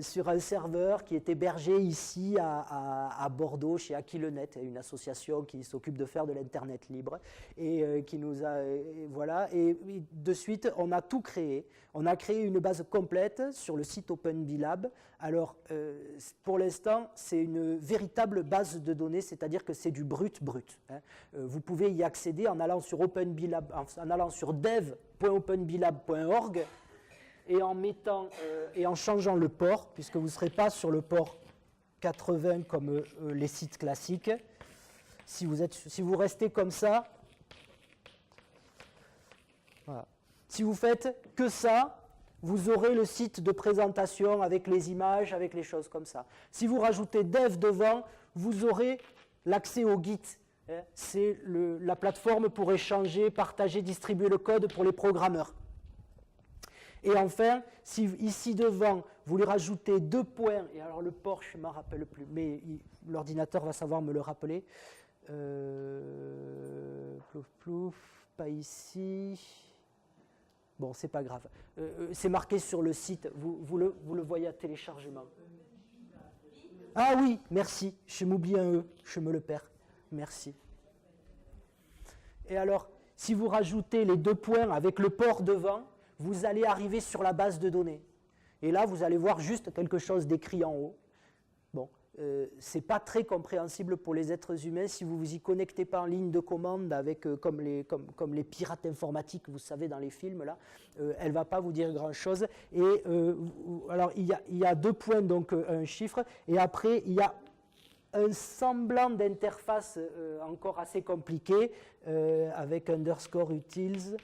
sur un serveur qui est hébergé ici à Bordeaux chez Aquilenet, une association qui s'occupe de faire de l'Internet libre et qui nous a voilà. Et de suite, on a tout créé. On a créé une base complète sur le site OpenBeeLab. Alors, pour l'instant, c'est une véritable base de données, c'est-à-dire que c'est du brut. Hein. Vous pouvez y accéder en allant sur OpenBeeLab, en allant sur dev.openbeelab.org et en changeant le port, puisque vous ne serez pas sur le port 80 comme les sites classiques. Si vous restez comme ça, voilà. Si vous faites que ça, vous aurez le site de présentation avec les images, avec les choses comme ça. Si vous rajoutez dev devant, vous aurez l'accès au Git. C'est la plateforme pour échanger, partager, distribuer le code pour les programmeurs. Et enfin, si ici devant, vous lui rajoutez 2 points, et alors le port, je ne m'en rappelle plus, mais l'ordinateur va savoir me le rappeler. Plouf, plouf, pas ici. Bon, c'est pas grave. C'est marqué sur le site, vous le voyez à téléchargement. Ah oui, merci, je m'oublie un E, je me le perds. Merci. Et alors, si vous rajoutez les 2 points avec le port devant, vous allez arriver sur la base de données. Et là, vous allez voir juste quelque chose d'écrit en haut. Bon, ce n'est pas très compréhensible pour les êtres humains si vous ne vous y connectez pas en ligne de commande avec, comme les pirates informatiques, vous savez, dans les films, là. Elle ne va pas vous dire grand-chose. Et alors, il y a 2 points, donc un chiffre, et après, il y a un semblant d'interface encore assez compliqué avec underscore utils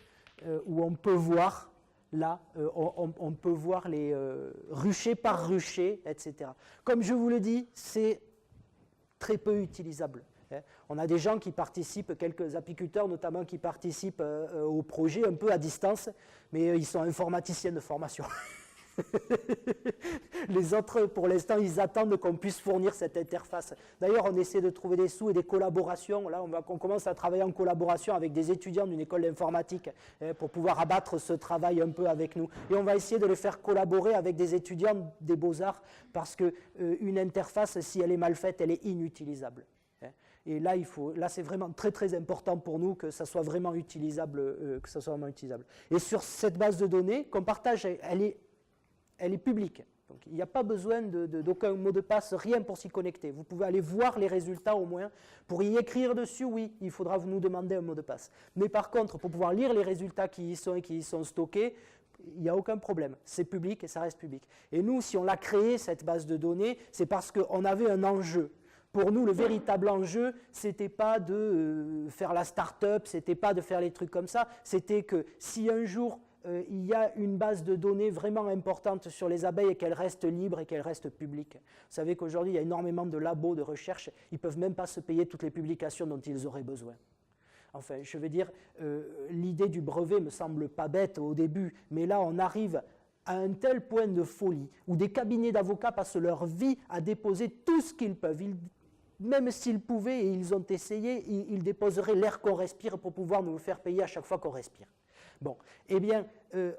où on peut voir là, on peut voir les ruchers par rucher, etc. Comme je vous le dis, c'est très peu utilisable. On a des gens qui participent, quelques apiculteurs notamment, qui participent au projet un peu à distance, mais ils sont informaticiens de formation. Les autres, pour l'instant, ils attendent qu'on puisse fournir cette interface. D'ailleurs, on essaie de trouver des sous et des collaborations. Là, on commence à travailler en collaboration avec des étudiants d'une école d'informatique pour pouvoir abattre ce travail un peu avec nous. Et on va essayer de les faire collaborer avec des étudiants des beaux-arts parce qu'une interface, si elle est mal faite, elle est inutilisable. Et là, c'est vraiment très très important pour nous que ça soit vraiment utilisable, Et sur cette base de données qu'on partage, elle est publique. Donc, il n'y a pas besoin d'aucun mot de passe, rien pour s'y connecter. Vous pouvez aller voir les résultats au moins. Pour y écrire dessus, oui, il faudra nous demander un mot de passe. Mais par contre, pour pouvoir lire les résultats qui y sont et qui y sont stockés, il n'y a aucun problème. C'est public et ça reste public. Et nous, si on l'a créé, cette base de données, c'est parce qu'on avait un enjeu. Pour nous, le véritable enjeu, ce n'était pas de faire la start-up, ce n'était pas de faire les trucs comme ça, c'était que si un jour il y a une base de données vraiment importante sur les abeilles et qu'elle reste libre et qu'elle reste publique. Vous savez qu'aujourd'hui, il y a énormément de labos de recherche, ils ne peuvent même pas se payer toutes les publications dont ils auraient besoin. Enfin, je veux dire, l'idée du brevet me semble pas bête au début, mais là, on arrive à un tel point de folie où des cabinets d'avocats passent leur vie à déposer tout ce qu'ils peuvent. Même s'ils pouvaient, et ils ont essayé, ils déposeraient l'air qu'on respire pour pouvoir nous faire payer à chaque fois qu'on respire. Bon, eh bien,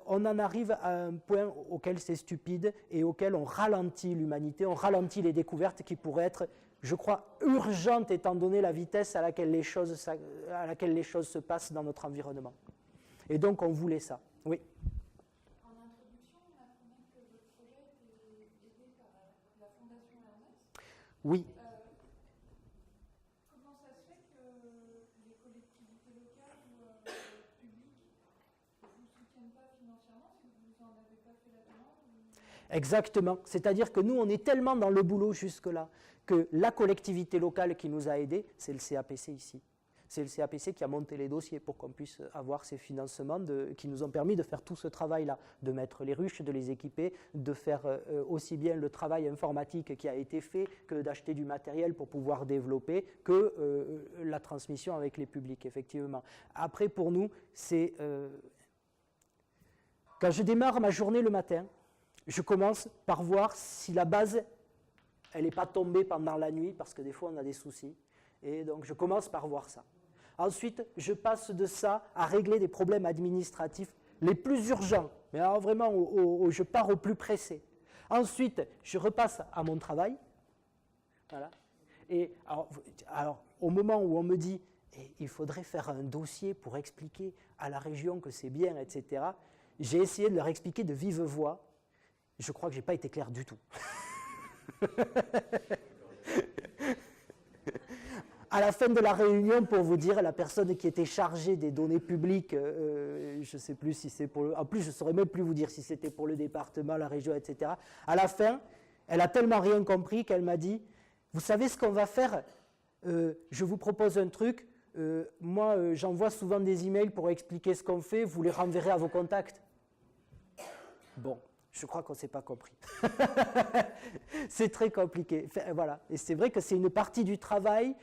on en arrive à un point auquel c'est stupide et auquel on ralentit l'humanité, on ralentit les découvertes qui pourraient être, je crois, urgentes étant donné la vitesse à laquelle les choses se passent dans notre environnement. Et donc, on voulait ça. Oui. En introduction, on apprenait que votre projet était aidé par la Fondation Ernest. Oui. Comment ça se fait que les collectivités locales ou publiques ne vous soutiennent pas financièrement si vous n'en avez pas fait la demande Exactement. C'est-à-dire que nous, on est tellement dans le boulot jusque-là que la collectivité locale qui nous a aidés, c'est le CAPC ici. C'est le CAPC qui a monté les dossiers pour qu'on puisse avoir ces financements qui nous ont permis de faire tout ce travail-là, de mettre les ruches, de les équiper, de faire aussi bien le travail informatique qui a été fait que d'acheter du matériel pour pouvoir développer, que la transmission avec les publics, effectivement. Après, pour nous, c'est... quand je démarre ma journée le matin, je commence par voir si la base, elle n'est pas tombée pendant la nuit, parce que des fois, on a des soucis. Et donc, je commence par voir ça. Ensuite, je passe de ça à régler des problèmes administratifs les plus urgents. Mais alors vraiment, je pars au plus pressé. Ensuite, je repasse à mon travail. Voilà. Et alors, au moment où on me dit il faudrait faire un dossier pour expliquer à la région que c'est bien, etc., j'ai essayé de leur expliquer de vive voix. Je crois que je n'ai pas été clair du tout. À la fin de la réunion, pour vous dire, la personne qui était chargée des données publiques, je ne sais plus si c'est pour en plus, je ne saurais même plus vous dire si c'était pour le département, la région, etc. À la fin, elle a tellement rien compris qu'elle m'a dit « Vous savez ce qu'on va faire je vous propose un truc. Moi, j'envoie souvent des emails pour expliquer ce qu'on fait. Vous les renverrez à vos contacts. » Bon, je crois qu'on ne s'est pas compris. C'est très compliqué. Enfin, voilà. Et c'est vrai que c'est une partie du travail.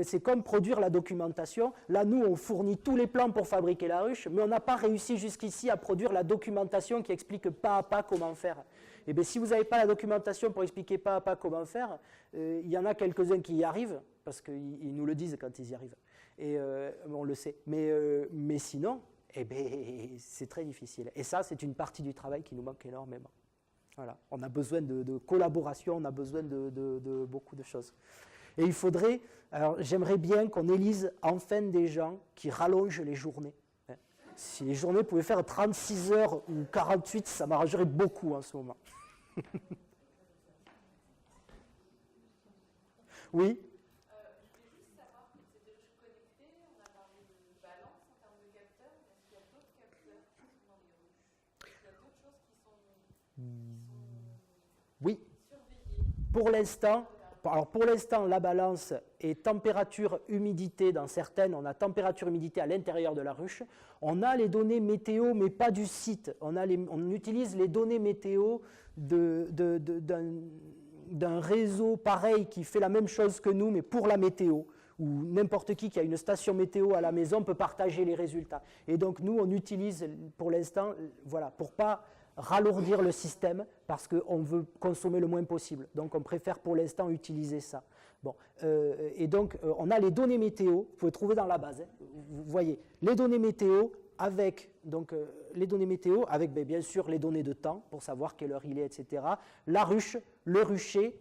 C'est comme produire la documentation. Là, nous, on fournit tous les plans pour fabriquer la ruche, mais on n'a pas réussi jusqu'ici à produire la documentation qui explique pas à pas comment faire. Et bien, si vous n'avez pas la documentation pour expliquer pas à pas comment faire, il y en a quelques-uns qui y arrivent, parce qu'ils nous le disent quand ils y arrivent. Et on le sait. Mais sinon, eh bien, c'est très difficile. Et ça, c'est une partie du travail qui nous manque énormément. Voilà. On a besoin de collaboration, on a besoin de beaucoup de choses. Et il faudrait, alors j'aimerais bien qu'on élise enfin des gens qui rallongent les journées. Si les journées pouvaient faire 36 heures ou 48, ça m'arrangerait beaucoup en ce moment. Oui. Oui, pour l'instant, la balance est température-humidité dans certaines. On a température-humidité à l'intérieur de la ruche. On a les données météo, mais pas du site. On utilise les données météo d'un réseau pareil qui fait la même chose que nous, mais pour la météo, où n'importe qui a une station météo à la maison peut partager les résultats. Et donc nous, on utilise pour l'instant, voilà, pour pas ralourdir le système parce qu'on veut consommer le moins possible. Donc on préfère pour l'instant utiliser ça. Bon, et donc on a les données météo, vous pouvez trouver dans la base. Vous voyez, les données météo avec, bien sûr les données de temps pour savoir quelle heure il est, etc. La ruche, le rucher,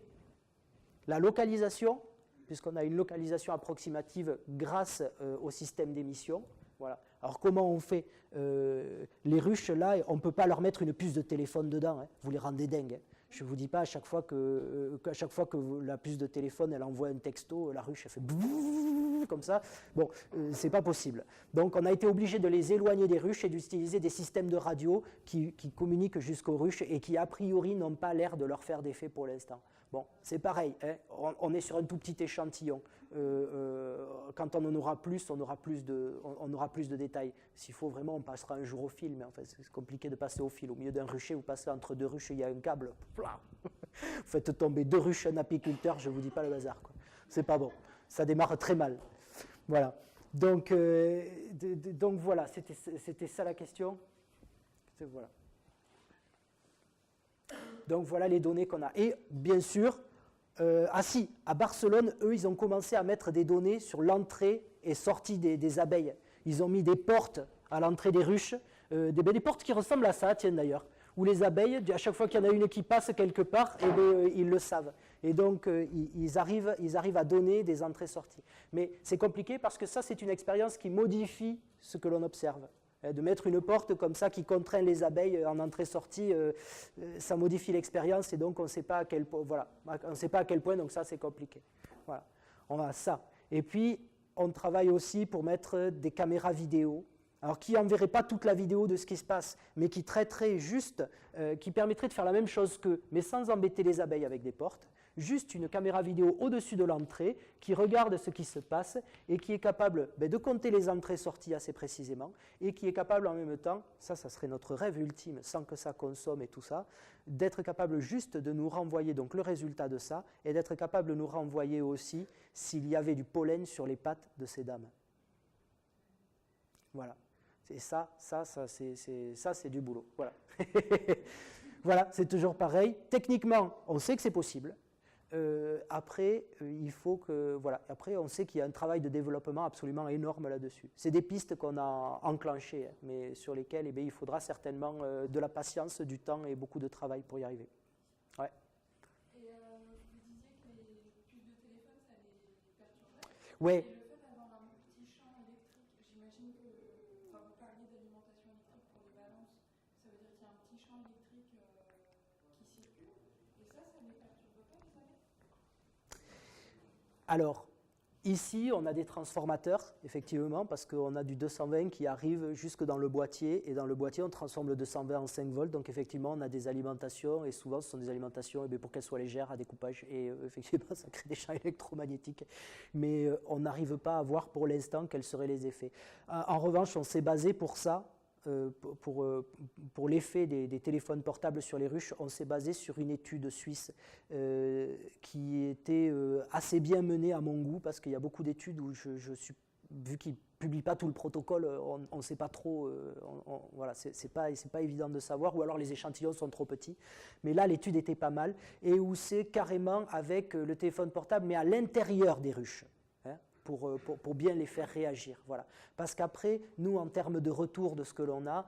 la localisation, puisqu'on a une localisation approximative grâce au système d'émission. Voilà. Alors comment on fait les ruches, là, on ne peut pas leur mettre une puce de téléphone dedans, hein. Vous les rendez dingues. Hein. Je ne vous dis pas à chaque fois que la puce de téléphone, elle envoie un texto, la ruche, elle fait comme ça. Bon, c'est pas possible. Donc on a été obligé de les éloigner des ruches et d'utiliser des systèmes de radio qui communiquent jusqu'aux ruches et qui, a priori, n'ont pas l'air de leur faire d'effet pour l'instant. Bon, c'est pareil, hein, on est sur un tout petit échantillon. Quand on en aura plus, on aura plus de détails. S'il faut vraiment, on passera un jour au fil, mais en fait, c'est compliqué de passer au fil. Au milieu d'un rucher, vous passez entre deux ruches, il y a un câble. Vous faites tomber deux ruches, un apiculteur, je ne vous dis pas le bazar, quoi. C'est pas bon. Ça démarre très mal. Voilà. Donc voilà, c'était ça la question. Voilà. Donc voilà les données qu'on a. Et bien sûr, à Barcelone, eux, ils ont commencé à mettre des données sur l'entrée et sortie des abeilles. Ils ont mis des portes à l'entrée des ruches, des portes qui ressemblent à ça, tiens d'ailleurs, où les abeilles, à chaque fois qu'il y en a une qui passe quelque part, eh bien, ils le savent. Et donc, ils arrivent à donner des entrées-sorties. Mais c'est compliqué parce que ça, c'est une expérience qui modifie ce que l'on observe. De mettre une porte comme ça qui contraint les abeilles en entrée-sortie, ça modifie l'expérience et donc on ne sait pas à quel point. Voilà, on ne sait pas à quel point, donc ça c'est compliqué. Voilà, on a ça. Et puis on travaille aussi pour mettre des caméras vidéo, alors qui n'enverraient pas toute la vidéo de ce qui se passe, mais qui traiteraient juste, qui permettraient de faire la même chose qu'eux, mais sans embêter les abeilles avec des portes. Juste une caméra vidéo au-dessus de l'entrée qui regarde ce qui se passe et qui est capable de compter les entrées-sorties assez précisément et qui est capable en même temps, ça serait notre rêve ultime, sans que ça consomme et tout ça, d'être capable juste de nous renvoyer donc le résultat de ça et d'être capable de nous renvoyer aussi s'il y avait du pollen sur les pattes de ces dames. Voilà. Et ça c'est du boulot. Voilà. Voilà, c'est toujours pareil. Techniquement, on sait que c'est possible. Après, il faut que, voilà. Après, on sait qu'il y a un travail de développement absolument énorme là-dessus. C'est des pistes qu'on a enclenchées, hein, mais sur lesquelles il faudra certainement de la patience, du temps et beaucoup de travail pour y arriver. Ouais. Et vous disiez que les puces de téléphone, ça les perturbait. Oui. Et le fait d'avoir un petit champ électrique, j'imagine que, quand vous parliez d'alimentation électrique pour les balances, ça veut dire qu'il y a un petit champ électrique qui circule. Et ça ne les perturbe pas, les abeilles ? Alors, ici, on a des transformateurs, effectivement, parce qu'on a du 220 qui arrive jusque dans le boîtier, et dans le boîtier, on transforme le 220 en 5 volts, donc effectivement, on a des alimentations, et souvent, ce sont des alimentations pour qu'elles soient légères, à découpage, et effectivement, ça crée des champs électromagnétiques, mais on n'arrive pas à voir pour l'instant quels seraient les effets. En revanche, on s'est basé pour ça pour l'effet des téléphones portables sur les ruches, on s'est basé sur une étude suisse qui était assez bien menée à mon goût, parce qu'il y a beaucoup d'études où vu qu'ils ne publient pas tout le protocole, on ne sait pas trop, voilà, c'est pas évident de savoir, ou alors les échantillons sont trop petits. Mais là, l'étude était pas mal, et où c'est carrément avec le téléphone portable, mais à l'intérieur des ruches. Pour bien les faire réagir. Voilà. Parce qu'après, nous, en termes de retour de ce que l'on a,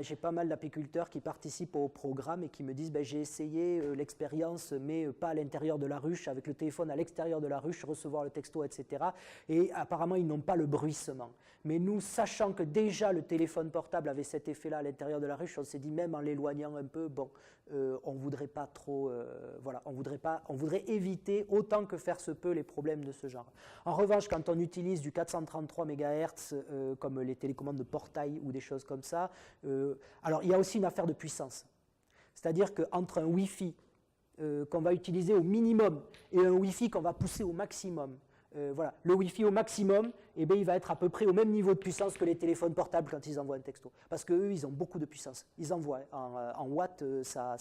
j'ai pas mal d'apiculteurs qui participent au programme et qui me disent j'ai essayé l'expérience, mais pas à l'intérieur de la ruche, avec le téléphone à l'extérieur de la ruche, recevoir le texto, etc. Et apparemment, ils n'ont pas le bruissement. Mais nous, sachant que déjà le téléphone portable avait cet effet-là à l'intérieur de la ruche, on s'est dit, même en l'éloignant un peu, on ne voudrait pas trop, voilà, on voudrait éviter autant que faire se peut les problèmes de ce genre. En revanche, quand on utilise du 433 MHz comme les télécommandes de portail ou des choses comme ça, alors il y a aussi une affaire de puissance. C'est-à-dire qu'entre un Wi-Fi qu'on va utiliser au minimum et un Wi-Fi qu'on va pousser au maximum, voilà, le Wi-Fi au maximum, il va être à peu près au même niveau de puissance que les téléphones portables quand ils envoient un texto. Parce qu'eux, ils ont beaucoup de puissance. Ils envoient en watts, ça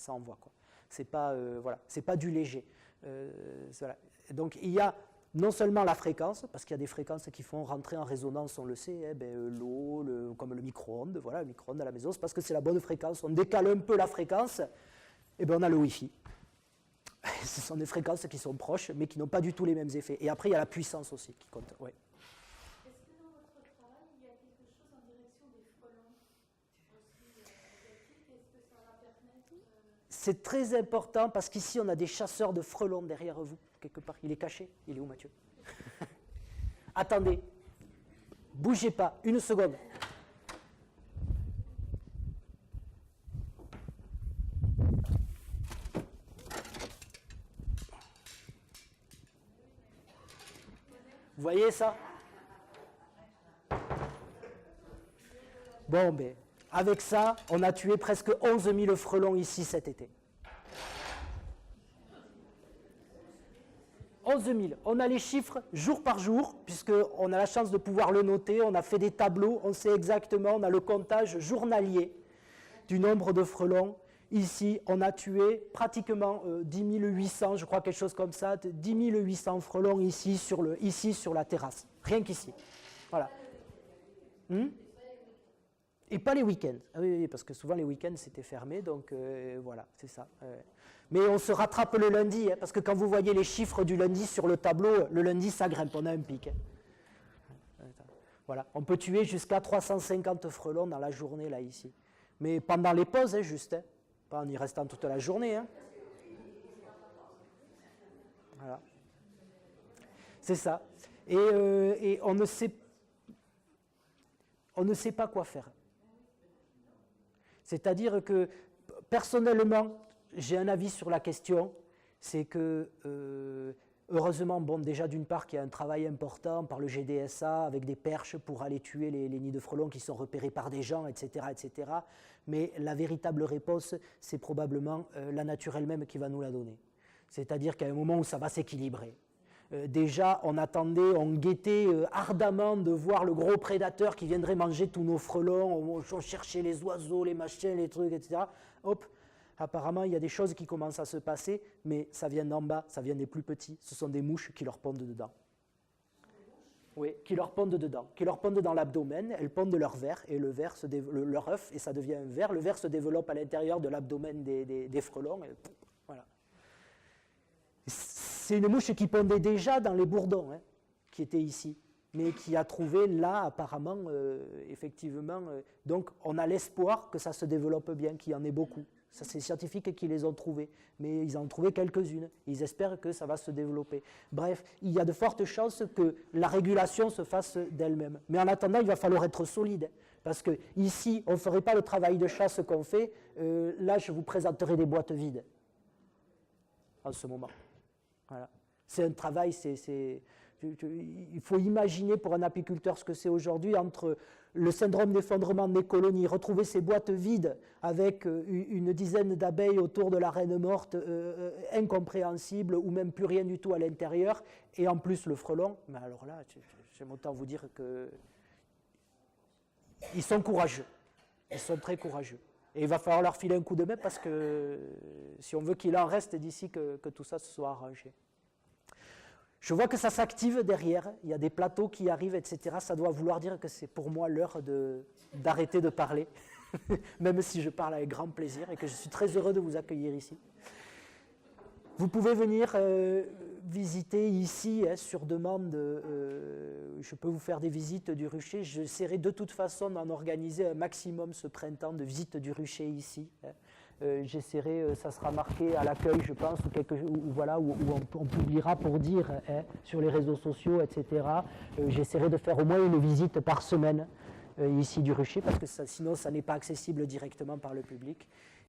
envoie, quoi. C'est pas, voilà, c'est pas du léger. Voilà. Donc il y a non seulement la fréquence, parce qu'il y a des fréquences qui font rentrer en résonance, on le sait, l'eau, comme le micro-ondes, voilà, le micro-ondes à la maison, c'est parce que c'est la bonne fréquence. On décale un peu la fréquence, on a le Wi-Fi. Ce sont des fréquences qui sont proches, mais qui n'ont pas du tout les mêmes effets. Et après, il y a la puissance aussi qui compte. Ouais. Est-ce que dans votre travail, il y a quelque chose en direction des frelons aussi asiatiques? Est-ce que ça va permettre C'est très important parce qu'ici, on a des chasseurs de frelons derrière vous, quelque part. Il est caché. Il est où, Mathieu? Attendez. Bougez pas. Une seconde. Vous voyez ça? Bon, avec ça, on a tué presque 11 000 frelons ici cet été. 11 000. On a les chiffres jour par jour, puisqu'on a la chance de pouvoir le noter. On a fait des tableaux, on sait exactement, on a le comptage journalier du nombre de frelons. Ici, on a tué pratiquement 10 800, je crois, quelque chose comme ça, 10 800 frelons ici sur la terrasse. Rien qu'ici. Voilà. Et pas les week-ends. Ah oui, parce que souvent les week-ends c'était fermé, donc voilà, c'est ça. Mais on se rattrape le lundi, parce que quand vous voyez les chiffres du lundi sur le tableau, le lundi ça grimpe, on a un pic. Voilà, on peut tuer jusqu'à 350 frelons dans la journée là ici. Mais pendant les pauses, juste. Pas en y restant toute la journée. Voilà. C'est ça. Et on ne sait pas quoi faire. C'est-à-dire que, personnellement, j'ai un avis sur la question, c'est que, heureusement, déjà d'une part, qu'il y a un travail important par le GDSA avec des perches pour aller tuer les nids de frelons qui sont repérés par des gens, etc., etc. Mais la véritable réponse, c'est probablement la nature elle-même qui va nous la donner. C'est-à-dire qu'à un moment où ça va s'équilibrer. Déjà, on attendait, on guettait ardemment de voir le gros prédateur qui viendrait manger tous nos frelons, on cherchait les oiseaux, les machins, les trucs, etc. Hop, apparemment, il y a des choses qui commencent à se passer, mais ça vient d'en bas, ça vient des plus petits, ce sont des mouches qui leur pondent dedans. Oui, qui leur pondent dedans, qui leur pondent dans l'abdomen, elles pondent leur ver, et leur œuf, et ça devient un ver. Le ver se développe à l'intérieur de l'abdomen des frelons, et voilà. C'est une mouche qui pondait déjà dans les bourdons, qui étaient ici, mais qui a trouvé là, apparemment, effectivement. Donc, on a l'espoir que ça se développe bien, qu'il y en ait beaucoup. Ça, c'est les scientifiques qui les ont trouvés, mais ils en ont trouvé quelques-unes. Ils espèrent que ça va se développer. Bref, il y a de fortes chances que la régulation se fasse d'elle-même. Mais en attendant, il va falloir être solide, parce que ici, on ne ferait pas le travail de chasse qu'on fait. Là, je vous présenterai des boîtes vides en ce moment. Voilà. C'est un travail, il faut imaginer pour un apiculteur ce que c'est aujourd'hui entre le syndrome d'effondrement des colonies, retrouver ces boîtes vides avec une dizaine d'abeilles autour de la reine morte, incompréhensible, ou même plus rien du tout à l'intérieur, et en plus le frelon. Mais alors là, j'aime autant vous dire que Ils sont courageux. Ils sont très courageux. Et il va falloir leur filer un coup de main parce que si on veut qu'il en reste d'ici que tout ça se soit arrangé. Je vois que ça s'active derrière, il y a des plateaux qui arrivent, etc. Ça doit vouloir dire que c'est pour moi l'heure d'arrêter de parler, même si je parle avec grand plaisir et que je suis très heureux de vous accueillir ici. Vous pouvez venir visiter ici, sur demande, je peux vous faire des visites du rucher. J'essaierai de toute façon d'en organiser un maximum ce printemps de visites du rucher ici. J'essaierai, ça sera marqué à l'accueil, je pense, où on publiera pour dire sur les réseaux sociaux, etc. J'essaierai de faire au moins une visite par semaine ici du rucher, parce que sinon ça n'est pas accessible directement par le public.